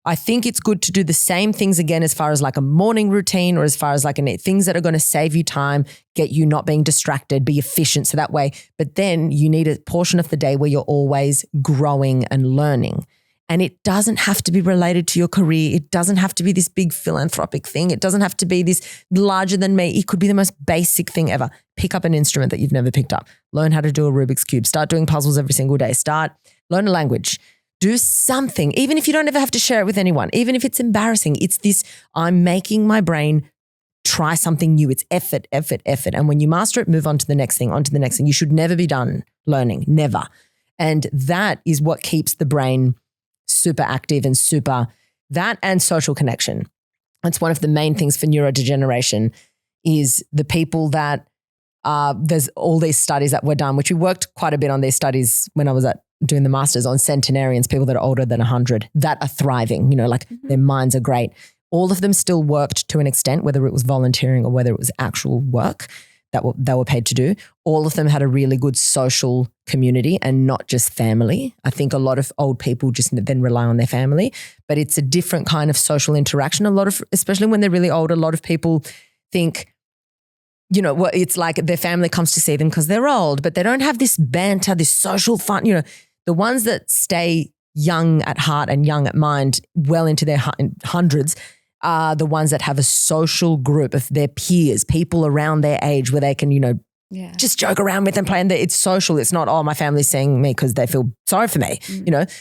I think it's good to do the same things again as far as like a morning routine or as far as like things that are going to save you time, get you not being distracted, be efficient so that way. But then you need a portion of the day where you're always growing and learning. And it doesn't have to be related to your career. It doesn't have to be this big philanthropic thing. It doesn't have to be this larger than me. It could be the most basic thing ever. Pick up an instrument that you've never picked up. Learn how to do a Rubik's Cube. Start doing puzzles every single day. Learn a language. Do something, even if you don't ever have to share it with anyone, even if it's embarrassing. It's this, I'm making my brain try something new. It's effort, effort, effort. And when you master it, move on to the next thing, onto the next thing. You should never be done learning, never. And that is what keeps the brain super active and that and social connection. That's one of the main things for neurodegeneration is the people that there's all these studies that were done, which we worked quite a bit on these studies when I was doing the masters on centenarians, people that are older than 100 that are thriving, their minds are great. All of them still worked to an extent, whether it was volunteering or whether it was actual work that they were paid to do. All of them had a really good social community and not just family. I think a lot of old people just then rely on their family, but it's a different kind of social interaction. Especially when they're really old, a lot of people think, it's like their family comes to see them because they're old, but they don't have this banter, this social fun. The ones that stay young at heart and young at mind well into their hundreds are the ones that have a social group of their peers, people around their age where they can, just joke around with and play. And it's social. It's not, my family's seeing me because they feel sorry for me,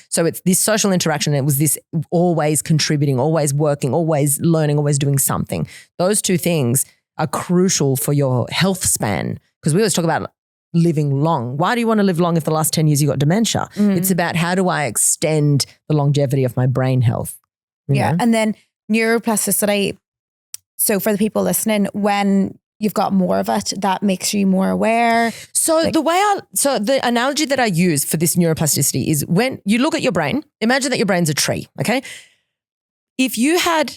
So it's this social interaction. It was this always contributing, always working, always learning, always doing something. Those two things are crucial for your health span because we always talk about living long. Why do you want to live long if the last 10 years you got dementia? It's about how do I extend the longevity of my brain health? You know? And then neuroplasticity. So for the people listening, when you've got more of it, that makes you more aware. So the analogy that I use for this neuroplasticity is when you look at your brain, imagine that your brain's a tree, okay? If you had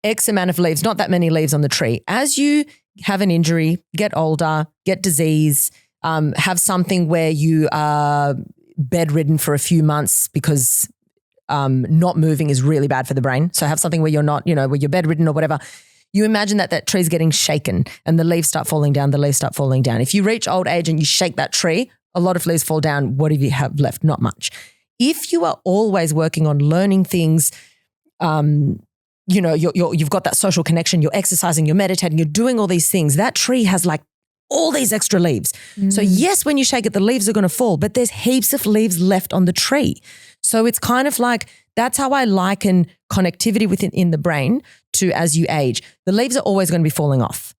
X amount of leaves, not that many leaves on the tree, as you have an injury, get older, get disease, have something where you are bedridden for a few months because not moving is really bad for the brain. So have something where you're not, where you're bedridden or whatever. You imagine that tree's getting shaken and the leaves start falling down, If you reach old age and you shake that tree, a lot of leaves fall down. What do you have left? Not much. If you are always working on learning things, you've got that social connection, you're exercising, you're meditating, you're doing all these things. That tree has like all these extra leaves. So yes, when you shake it, the leaves are going to fall, but there's heaps of leaves left on the tree. So it's kind of like, that's how I liken connectivity within the brain to as you age. The leaves are always going to be falling off.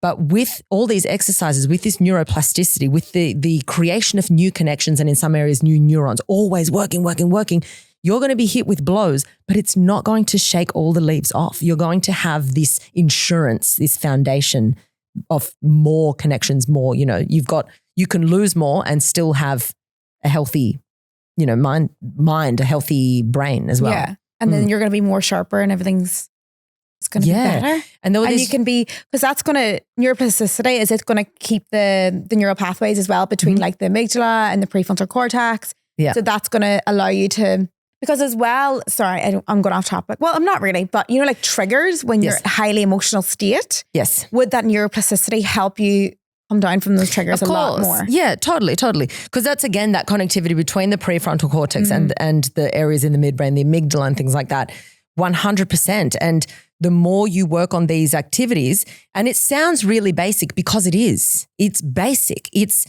But with all these exercises, with this neuroplasticity, with the creation of new connections and in some areas, new neurons, always working, you're going to be hit with blows, but it's not going to shake all the leaves off. You're going to have this insurance, this foundation of more connections, more, you can lose more and still have a healthy, mind, a healthy brain as well. Yeah. And then you're going to be more sharper and it's going to be better. And you can be, because that's going to, neuroplasticity is it's going to keep the neural pathways as well between like the amygdala and the prefrontal cortex. Yeah. So that's going to allow you to, because as well, sorry, I'm going off topic. Well, I'm not really, but like triggers when you're in a highly emotional state. Yes. Would that neuroplasticity help you come down from those triggers a lot more? Yeah, totally. Because that's again, that connectivity between the prefrontal cortex and the areas in the midbrain, the amygdala and things like that, 100%. And the more you work on these activities, and it sounds really basic because it is. It's basic. It's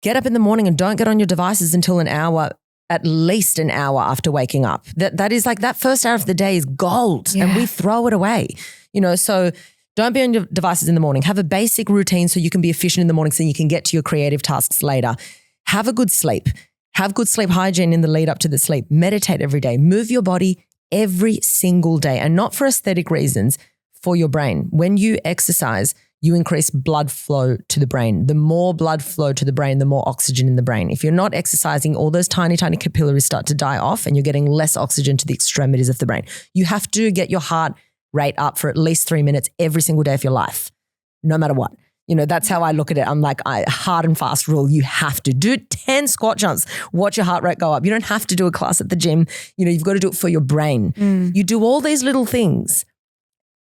get up in the morning and don't get on your devices until at least an hour after waking up. That is like that first hour of the day is gold and we throw it away, so don't be on your devices in the morning. Have a basic routine so you can be efficient in the morning so you can get to your creative tasks later. Have a good sleep. Have good sleep hygiene in the lead up to the sleep. Meditate every day. Move your body every single day, and not for aesthetic reasons, for your brain. When you exercise, you increase blood flow to the brain. The more blood flow to the brain, the more oxygen in the brain. If you're not exercising, all those tiny, tiny capillaries start to die off and you're getting less oxygen to the extremities of the brain. You have to get your heart rate up for at least 3 minutes every single day of your life, no matter what. You know, that's how I look at it. I'm like, hard and fast rule. You have to do 10 squat jumps. Watch your heart rate go up. You don't have to do a class at the gym. You know, you've got to do it for your brain. You do all these little things.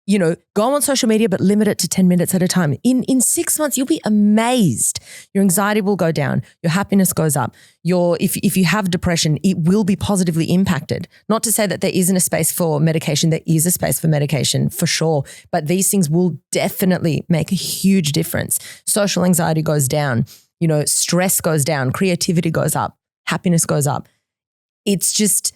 You know, go on social media, but limit it to 10 minutes at a time. In 6 months, you'll be amazed. Your anxiety will go down. Your happiness goes up. If you have depression, it will be positively impacted. Not to say that there isn't a space for medication. There is a space for medication for sure. But these things will definitely make a huge difference. Social anxiety goes down. You know, stress goes down. Creativity goes up. Happiness goes up. It's just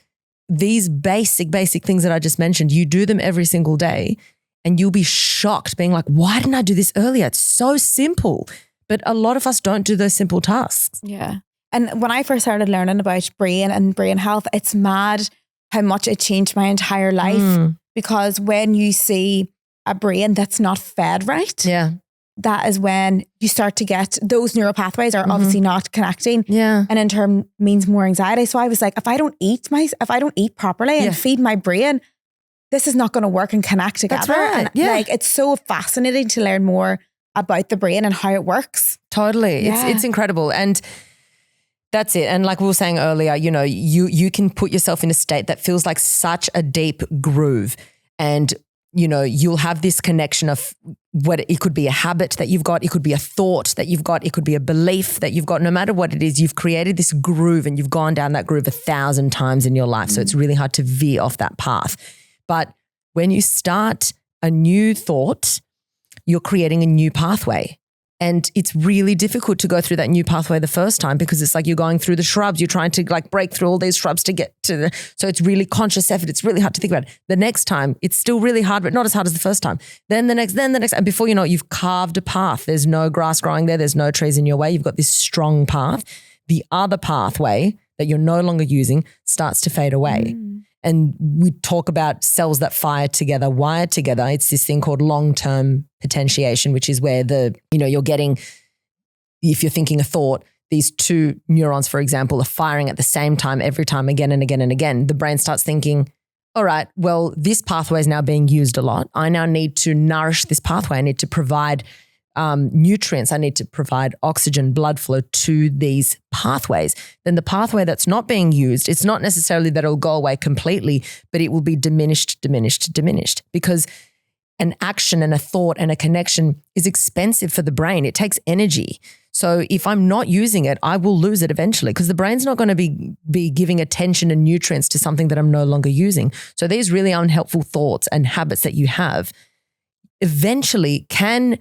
these basic things that I just mentioned. You do them every single day. And you'll be shocked being like, why didn't I do this earlier? It's so simple. But a lot of us don't do those simple tasks. Yeah. And when I first started learning about brain and brain health, it's mad how much it changed my entire life. Because when you see a brain that's not fed right, that is when you start to get those neural pathways are obviously not connecting. And in turn means more anxiety. So I was like, if I don't eat properly and feed my brain, this is not going to work and connect together. That's right. And like, it's so fascinating to learn more about the brain and how it works. Totally. It's incredible. And that's it. And like we were saying earlier, you know, you can put yourself in a state that feels like such a deep groove, and you know, you'll have this connection of what it could be a habit that you've got. It could be a thought that you've got. It could be a belief that you've got. No matter what it is, you've created this groove and you've gone down that groove 1,000 times in your life. So it's really hard to veer off that path. But when you start a new thought, you're creating a new pathway. And it's really difficult to go through that new pathway the first time, because it's like you're going through the shrubs. You're trying to like break through all these shrubs to get to so it's really conscious effort. It's really hard to think about it. The next time, it's still really hard, but not as hard as the first time. Then the next. And before you know it, you've carved a path. There's no grass growing there. There's no trees in your way. You've got this strong path. The other pathway that you're no longer using starts to fade away. And we talk about cells that fire together, wire together. It's this thing called long-term potentiation, which is where you're getting, if you're thinking a thought, these two neurons, for example, are firing at the same time every time, again and again and again. The brain starts thinking, all right, well, this pathway is now being used a lot. I now need to nourish this pathway. I need to provide nutrients. I need to provide oxygen, blood flow to these pathways. Then the pathway that's not being used, it's not necessarily that it'll go away completely, but it will be diminished, because an action and a thought and a connection is expensive for the brain. It takes energy. So if I'm not using it, I will lose it eventually, because the brain's not going to be giving attention and nutrients to something that I'm no longer using. So these really unhelpful thoughts and habits that you have eventually can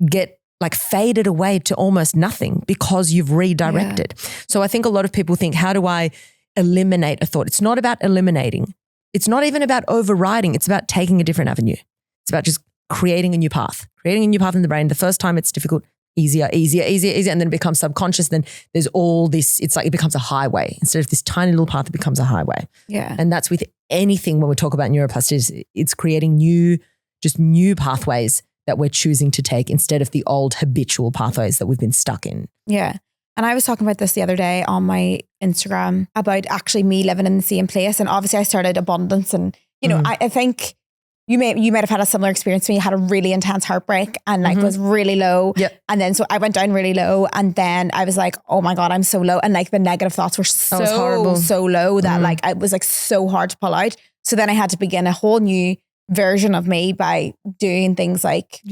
get like faded away to almost nothing because you've redirected. So I think a lot of people think, how do I eliminate a thought? It's not about eliminating. It's not even about overriding. It's about taking a different avenue. It's about just creating a new path in the brain. The first time it's difficult, easier. And then it becomes subconscious. Then there's all this, it's like it becomes a highway. Instead of this tiny little path, it becomes a highway. Yeah. And that's with anything when we talk about neuroplasticity, it's creating new pathways that we're choosing to take instead of the old habitual pathways that we've been stuck in. Yeah. And I was talking about this the other day on my Instagram about actually me living in the same place. And obviously I started abundance, and, you know, I think you might have had a similar experience to me. You had a really intense heartbreak and like was really low. Yep. And then so I went down really low, and then I was like, oh my God, I'm so low. And like the negative thoughts were so low that like it was like so hard to pull out. So then I had to begin a whole new version of me by doing things like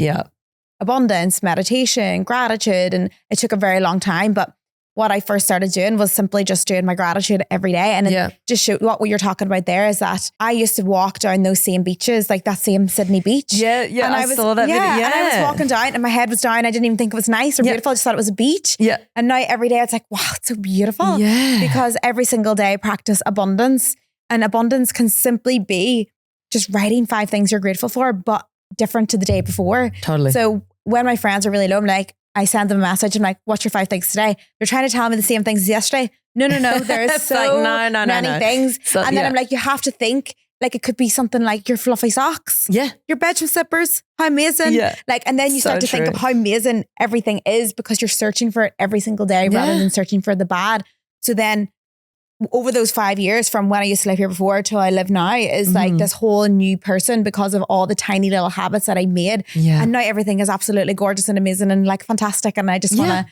abundance, meditation, gratitude. And it took a very long time. But what I first started doing was simply just doing my gratitude every day. And it just showed what you're talking about there is that I used to walk down those same beaches, like that same Sydney beach. Yeah. And I saw that video. And I was walking down and my head was down. I didn't even think it was nice or beautiful. I just thought it was a beach. Yeah. And now every day it's like, wow, it's so beautiful. Yeah. Because every single day I practice abundance, and abundance can simply be just writing 5 things you're grateful for, but different to the day before. Totally. So when my friends are really low, I'm like, I send them a message. I'm like, what's your 5 things today? They're trying to tell me the same things as yesterday. no. There is It's so like, no, many things. So, and then yeah. I'm like, you have to think, like it could be something like your fluffy socks. Yeah. Your bedroom slippers, how amazing. Yeah. Like, and then you So start to think true. of how amazing everything is because you're searching for it every single day rather Yeah. than searching for the bad. So then over those 5 years from when I used to live here before to I live now is like this whole new person because of all the tiny little habits that I made. Yeah. And now everything is absolutely gorgeous and amazing and like fantastic. And I just want to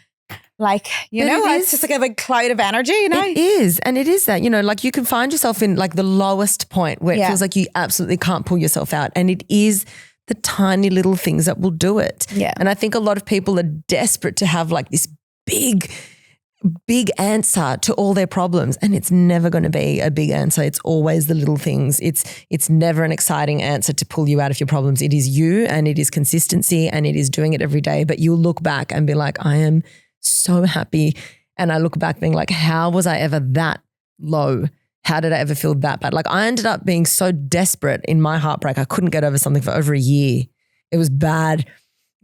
like, you But know, it it's is- just like a big cloud of energy, you know? It is. And it is that, you know, like you can find yourself in like the lowest point where it Yeah. feels like you absolutely can't pull yourself out. And it is the tiny little things that will do it. Yeah. And I think a lot of people are desperate to have like this big answer to all their problems. And it's never going to be a big answer. It's always the little things. It's never an exciting answer to pull you out of your problems. It is you and it is consistency and it is doing it every day. But you'll look back and be like, I am so happy. And I look back being like, how was I ever that low? How did I ever feel that bad? Like I ended up being so desperate in my heartbreak. I couldn't get over something for over a year. It was bad.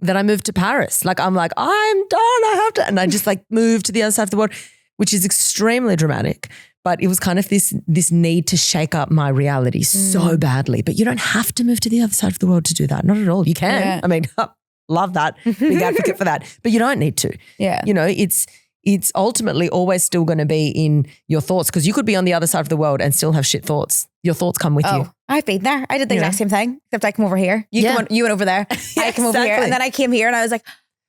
That I moved to Paris. Like I'm like, I'm done. I have to. And I just like moved to the other side of the world, which is extremely dramatic. But it was kind of this need to shake up my reality so badly. But you don't have to move to the other side of the world to do that. Not at all. You can. Yeah. I mean, love that. Big advocate for that. But you don't need to. Yeah. You know, it's ultimately always still going to be in your thoughts because you could be on the other side of the world and still have shit thoughts. Your thoughts come with you. I've been there. I did the exact same thing, except I come over here. You went over there. I come over here. Exactly. And then I came here and I was like,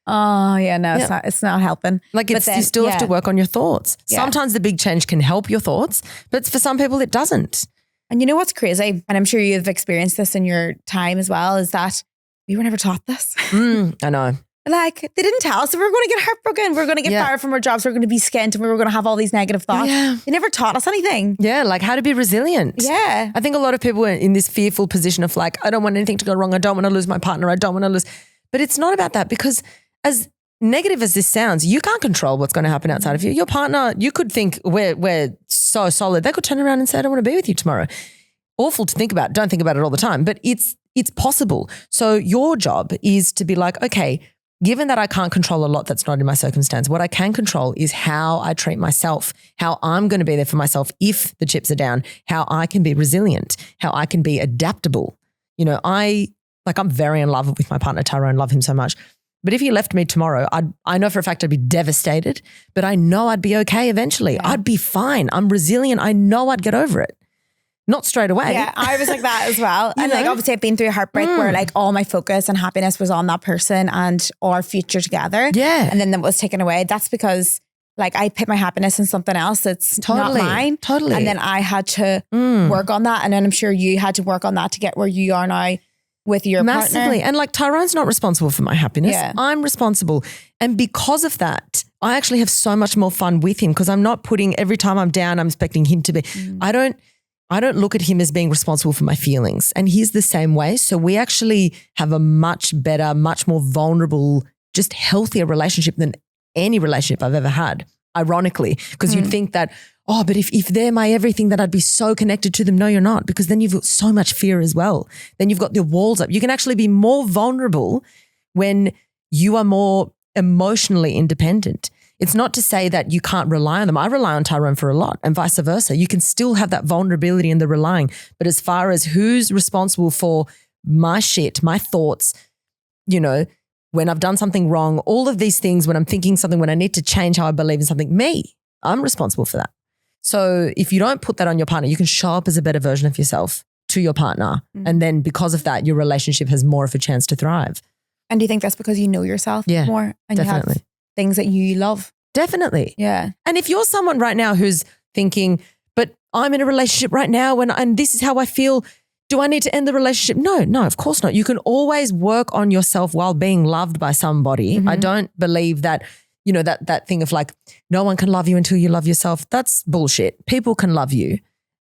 oh yeah, no, Yeah. it's not helping. Like But it's, then, you still have to work on your thoughts. Yeah. Sometimes the big change can help your thoughts, but for some people it doesn't. And you know what's crazy? And I'm sure you've experienced this in your time as well, is that we were never taught this. I know. Like they didn't tell us that we were going to get heartbroken, we were going to get fired from our jobs, we were going to be skint, and we were going to have all these negative thoughts. Yeah. They never taught us anything. Yeah, like how to be resilient. Yeah. I think a lot of people are in this fearful position of like, I don't want anything to go wrong. I don't want to lose my partner. I don't want to lose. But it's not about that because as negative as this sounds, you can't control what's going to happen outside of you. Your partner, you could think we're so solid. They could turn around and say, I don't want to be with you tomorrow. Awful to think about. Don't think about it all the time, but it's possible. So your job is to be like, okay, given that I can't control a lot that's not in my circumstance, what I can control is how I treat myself, how I'm going to be there for myself if the chips are down, how I can be resilient, how I can be adaptable. You know, I'm very in love with my partner, Tyrone, love him so much. But if he left me tomorrow, I know for a fact I'd be devastated, but I know I'd be okay eventually. Yeah. I'd be fine. I'm resilient. I know I'd get over it. Not straight away. Yeah, I was like that as well. And like know? obviously I've been through a heartbreak where like all my focus and happiness was on that person and our future together. Yeah. And then that was taken away. That's because like I put my happiness in something else that's Totally, not mine. totally. And then I had to work on that. And then I'm sure you had to work on that to get where you are now with your Massively. partner. And like Tyrone's not responsible for my happiness. Yeah. I'm responsible. And because of that, I actually have so much more fun with him because I'm not putting every time I'm down, I'm expecting him to be. I don't look at him as being responsible for my feelings. And he's the same way. So we actually have a much better, much more vulnerable, just healthier relationship than any relationship I've ever had. Ironically, because you'd think that, oh, but if they're my everything, that I'd be so connected to them. No, you're not, because then you've got so much fear as well. Then you've got your walls up. You can actually be more vulnerable when you are more emotionally independent. It's not to say that you can't rely on them. I rely on Tyrone for a lot and vice versa. You can still have that vulnerability in the relying. But as far as who's responsible for my shit, my thoughts, you know, when I've done something wrong, all of these things, when I'm thinking something, when I need to change how I believe in something, I'm responsible for that. So if you don't put that on your partner, you can show up as a better version of yourself to your partner. And then because of that, your relationship has more of a chance to thrive. And do you think that's because you know yourself more and definitely. you have things that you love? Definitely. Yeah. And if you're someone right now who's thinking, but I'm in a relationship right now and this is how I feel, do I need to end the relationship? No, of course not. You can always work on yourself while being loved by somebody. I don't believe that, you know, that thing of like, no one can love you until you love yourself. That's bullshit. People can love you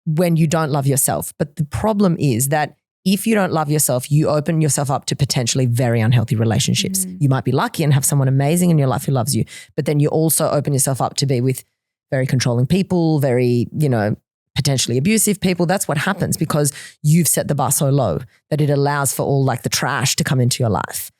when you don't love yourself. But the problem is that if you don't love yourself, you open yourself up to potentially very unhealthy relationships. You might be lucky and have someone amazing in your life who loves you, but then you also open yourself up to be with very controlling people, very, you know, potentially abusive people. That's what happens because you've set the bar so low that it allows for all like the trash to come into your life.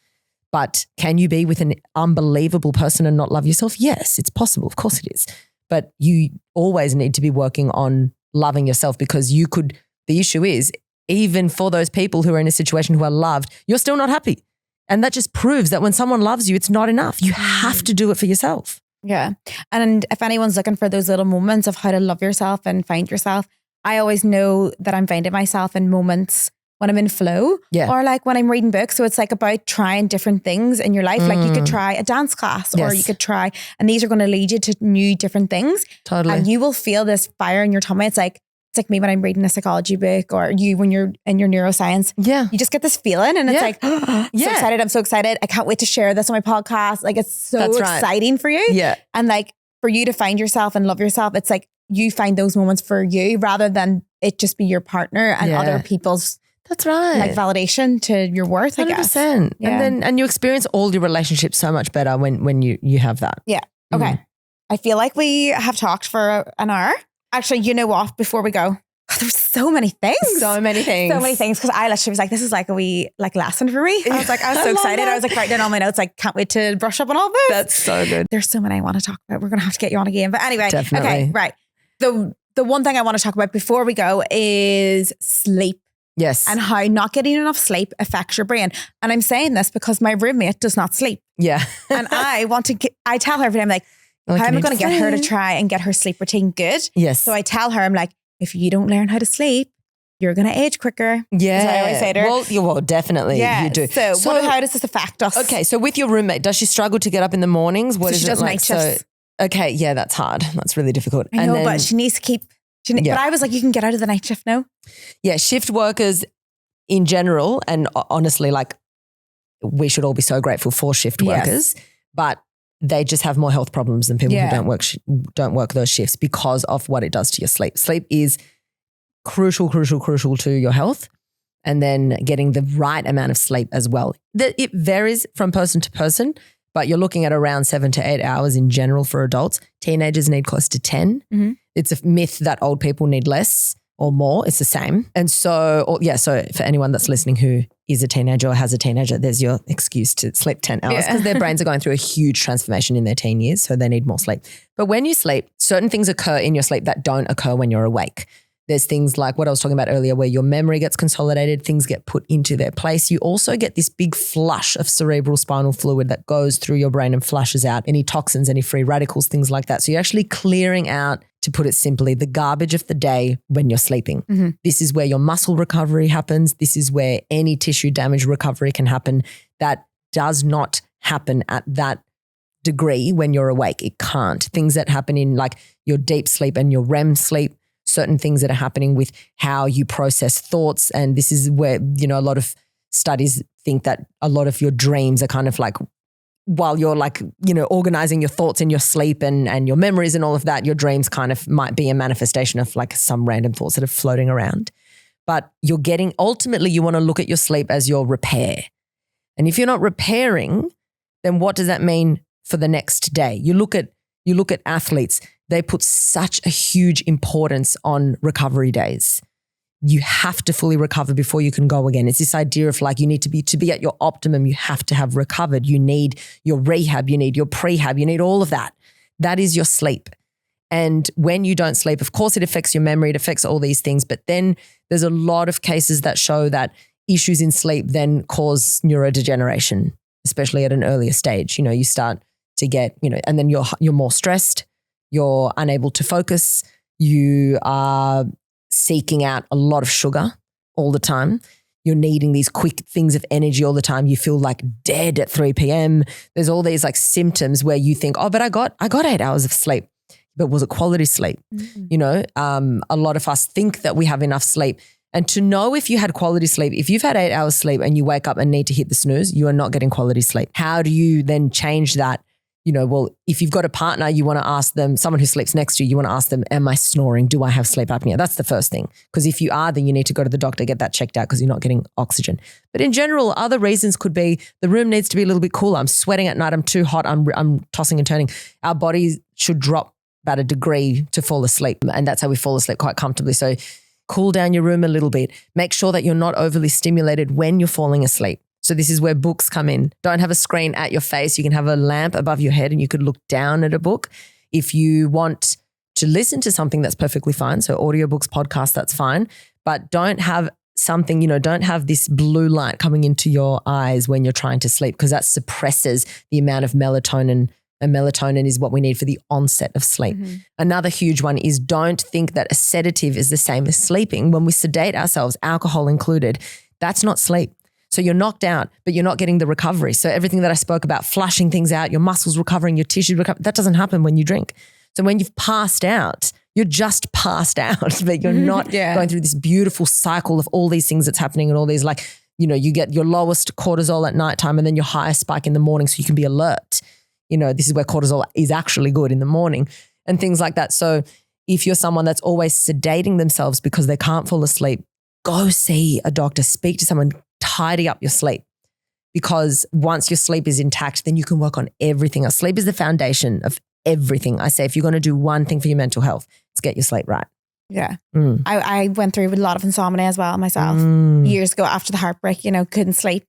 But can you be with an unbelievable person and not love yourself? Yes, it's possible. Of course it is. but you always need to be working on loving yourself, because the issue is, even for those people who are in a situation who are loved, you're still not happy. And that just proves that when someone loves you, it's not enough. You have to do it for yourself. Yeah. And if anyone's looking for those little moments of how to love yourself and find yourself, I always know that I'm finding myself in moments when I'm in flow, or like when I'm reading books. So it's like about trying different things in your life. Like you could try a dance class, or you could try, and these are going to lead you to new different things. Totally. And you will feel this fire in your tummy. It's like me when I'm reading a psychology book, or you when you're in your neuroscience. Yeah. You just get this feeling, and it's like, so excited. I'm so excited. I can't wait to share this on my podcast. Like, it's so exciting for you. Yeah. And like for you to find yourself and love yourself, it's like you find those moments for you rather than it just be your partner and other people's like validation to your worth, 100%. I guess. Yeah. And you experience all your relationships so much better when you have that. Yeah. Okay. I feel like we have talked for an hour. Actually, you know what? Before we go, there's so many things. So many things. Because I literally was like, this is like a wee lesson for me. I was so excited. I was like writing down all my notes. Like, can't wait to brush up on all this. That's so good. There's so many I want to talk about. We're going to have to get you on again. But anyway. Definitely. Okay, right. The one thing I want to talk about before we go is sleep. Yes. And how not getting enough sleep affects your brain. And I'm saying this because my roommate does not sleep. Yeah. And I tell her every day, I'm like, how am I going to get her to try and get her sleep routine good? Yes. So I tell her, I'm like, if you don't learn how to sleep, you're going to age quicker. Yeah. That's what I always say to her. Well, definitely you do. So how does this affect us? Okay. So with your roommate, does she struggle to get up in the mornings? What is she does night shifts. Okay. Yeah, that's hard. That's really difficult. I know, but she needs to keep... But I was like, you can get out of the night shift now. Yeah, shift workers in general, and honestly, like, we should all be so grateful for shift workers, but they just have more health problems than people who don't work those shifts because of what it does to your sleep. Sleep is crucial to your health, and then getting the right amount of sleep as well. It varies from person to person, but you're looking at around 7 to 8 hours in general for adults. Teenagers need close to 10. Mm-hmm. It's a myth that old people need less or more. It's the same. And so for anyone that's listening who is a teenager or has a teenager, there's your excuse to sleep 10 hours because their brains are going through a huge transformation in their teen years, so they need more sleep. But when you sleep, certain things occur in your sleep that don't occur when you're awake. There's things like what I was talking about earlier where your memory gets consolidated, things get put into their place. You also get this big flush of cerebral spinal fluid that goes through your brain and flushes out any toxins, any free radicals, things like that. So you're actually clearing out, to put it simply, the garbage of the day when you're sleeping. Mm-hmm. This is where your muscle recovery happens. This is where any tissue damage recovery can happen. That does not happen at that degree when you're awake. It can't. Things that happen in like your deep sleep and your REM sleep, certain things that are happening with how you process thoughts. And this is where, a lot of studies think that a lot of your dreams are kind of like, while you're like, organizing your thoughts in your sleep and your memories and all of that, your dreams kind of might be a manifestation of like some random thoughts that are floating around. But ultimately you want to look at your sleep as your repair. And if you're not repairing, then what does that mean for the next day? You look at athletes, they put such a huge importance on recovery days. You have to fully recover before you can go again. It's this idea of like, you need to be at your optimum. You have to have recovered. You need your rehab. You need your prehab. You need all of that. That is your sleep. And when you don't sleep, of course, it affects your memory. It affects all these things. But then there's a lot of cases that show that issues in sleep then cause neurodegeneration, especially at an earlier stage. You start to get, and then you're more stressed. You're unable to focus. You are seeking out a lot of sugar all the time. You're needing these quick things of energy all the time. You feel like dead at 3 p.m. There's all these like symptoms where you think, oh, but I got 8 hours of sleep. But was it quality sleep? Mm-hmm. A lot of us think that we have enough sleep. And to know if you had quality sleep, if you've had 8 hours sleep and you wake up and need to hit the snooze, you are not getting quality sleep. How do you then change that? If you've got a partner, you want to ask them, someone who sleeps next to you, you want to ask them, am I snoring? Do I have sleep apnea? That's the first thing. Because if you are, then you need to go to the doctor, get that checked out because you're not getting oxygen. But in general, other reasons could be the room needs to be a little bit cooler. I'm sweating at night. I'm too hot. I'm tossing and turning. Our bodies should drop about a degree to fall asleep. And that's how we fall asleep quite comfortably. So cool down your room a little bit. Make sure that you're not overly stimulated when you're falling asleep. So this is where books come in. Don't have a screen at your face. You can have a lamp above your head and you could look down at a book. If you want to listen to something, that's perfectly fine. So audiobooks, podcasts, that's fine. But don't have something, don't have this blue light coming into your eyes when you're trying to sleep, because that suppresses the amount of melatonin. And melatonin is what we need for the onset of sleep. Mm-hmm. Another huge one is don't think that a sedative is the same as sleeping. When we sedate ourselves, alcohol included, that's not sleep. So you're knocked out, but you're not getting the recovery. So everything that I spoke about, flushing things out, your muscles recovering, your tissue recovering, that doesn't happen when you drink. So when you've passed out, you're just passed out, but you're not going through this beautiful cycle of all these things that's happening and all these you get your lowest cortisol at nighttime and then your highest spike in the morning so you can be alert. This is where cortisol is actually good in the morning and things like that. So if you're someone that's always sedating themselves because they can't fall asleep, go see a doctor, speak to someone, tidy up your sleep. Because once your sleep is intact, then you can work on everything else. Sleep is the foundation of everything. I say if you're going to do one thing for your mental health, it's get your sleep right. Yeah. I went through a lot of insomnia as well myself years ago after the heartbreak, couldn't sleep.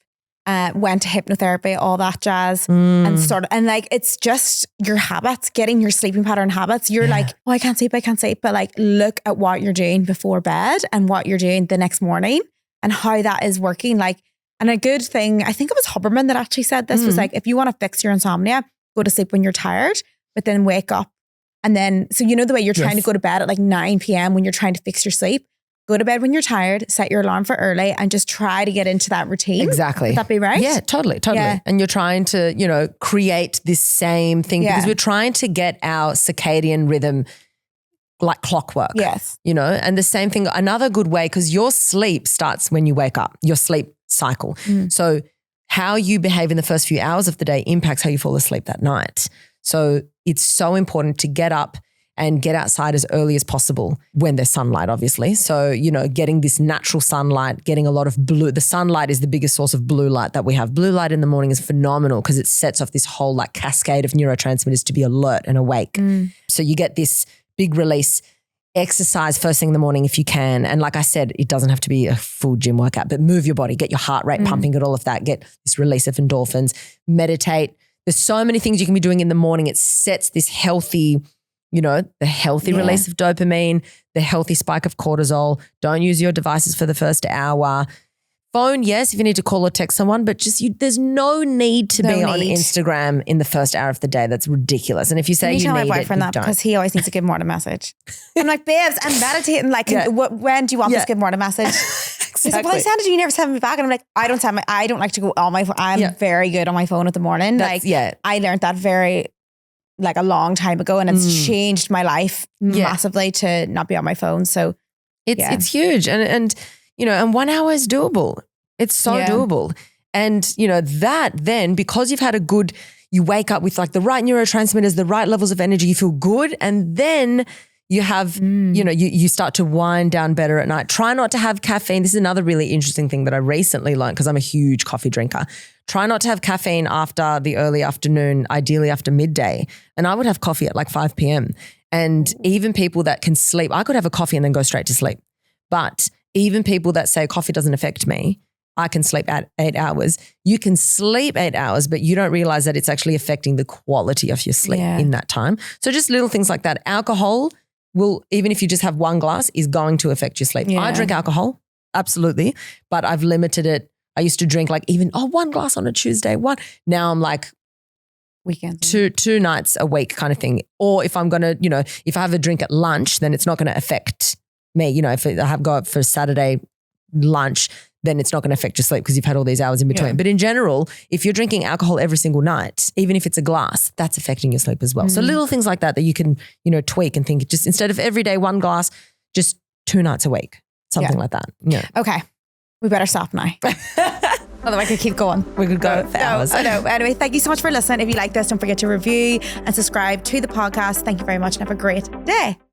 Went to hypnotherapy, all that jazz, and it's just your habits, getting your sleeping pattern habits. You're like, oh, I can't sleep. But look at what you're doing before bed and what you're doing the next morning and how that is working. And a good thing, I think it was Huberman that actually said this, was if you want to fix your insomnia, go to sleep when you're tired, but then wake up. And then, so the way you're trying to go to bed at 9 p.m. when you're trying to fix your sleep, go to bed when you're tired, set your alarm for early and just try to get into that routine. Exactly. Would that be right? Yeah, totally. Yeah. And you're trying to, create this same thing because we're trying to get our circadian rhythm like clockwork. Yes. And the same thing, another good way, because your sleep starts when you wake up, your sleep cycle. So how you behave in the first few hours of the day impacts how you fall asleep that night. So it's so important to get up and get outside as early as possible when there's sunlight, obviously. So, getting this natural sunlight, getting a lot of blue. The sunlight is the biggest source of blue light that we have. Blue light in the morning is phenomenal because it sets off this whole cascade of neurotransmitters to be alert and awake. So you get this big release. Exercise first thing in the morning if you can. And like I said, it doesn't have to be a full gym workout, but move your body, get your heart rate pumping, get all of that, get this release of endorphins, meditate. There's so many things you can be doing in the morning. It sets this healthy, the healthy release of dopamine, the healthy spike of cortisol. Don't use your devices for the first hour. Phone, yes, if you need to call or text someone, but there's no need to be on Instagram in the first hour of the day. That's ridiculous. And if you say you need my boyfriend that because he always needs a good morning message. I'm like, babes, I'm meditating. When do you want this good morning message? He's like, well, I sent it to you, you never sent me back. And I'm like, I don't like to go on my phone. I'm very good on my phone at the morning. I learned that a long time ago and it's changed my life massively to not be on my phone. So it's huge. And 1 hour is doable. It's so doable. And, that then, because you've had you wake up with the right neurotransmitters, the right levels of energy, you feel good. And then you have, you start to wind down better at night. Try not to have caffeine. This is another really interesting thing that I recently learned because I'm a huge coffee drinker. Try not to have caffeine after the early afternoon, ideally after midday. And I would have coffee at 5 p.m. And even people that can sleep, I could have a coffee and then go straight to sleep. But even people that say coffee doesn't affect me, I can sleep at 8 hours. You can sleep 8 hours, but you don't realize that it's actually affecting the quality of your sleep in that time. So just little things like that. Alcohol will, even if you just have one glass, is going to affect your sleep. I drink alcohol, absolutely, but I've limited it. I used to drink one glass on a Tuesday, one. Now I'm weekends, two nights a week kind of thing. Or if I'm going to, if I have a drink at lunch, then it's not going to affect me. If I go up for Saturday lunch, then it's not going to affect your sleep because you've had all these hours in between. But in general, if you're drinking alcohol every single night, even if it's a glass, that's affecting your sleep as well. So little things like that you can, tweak and think just instead of every day one glass, just 2 nights a week, something like that. Yeah. Okay. We better stop now. Although I could keep going. We could go for hours. I know. Anyway, thank you so much for listening. If you like this, don't forget to review and subscribe to the podcast. Thank you very much and have a great day.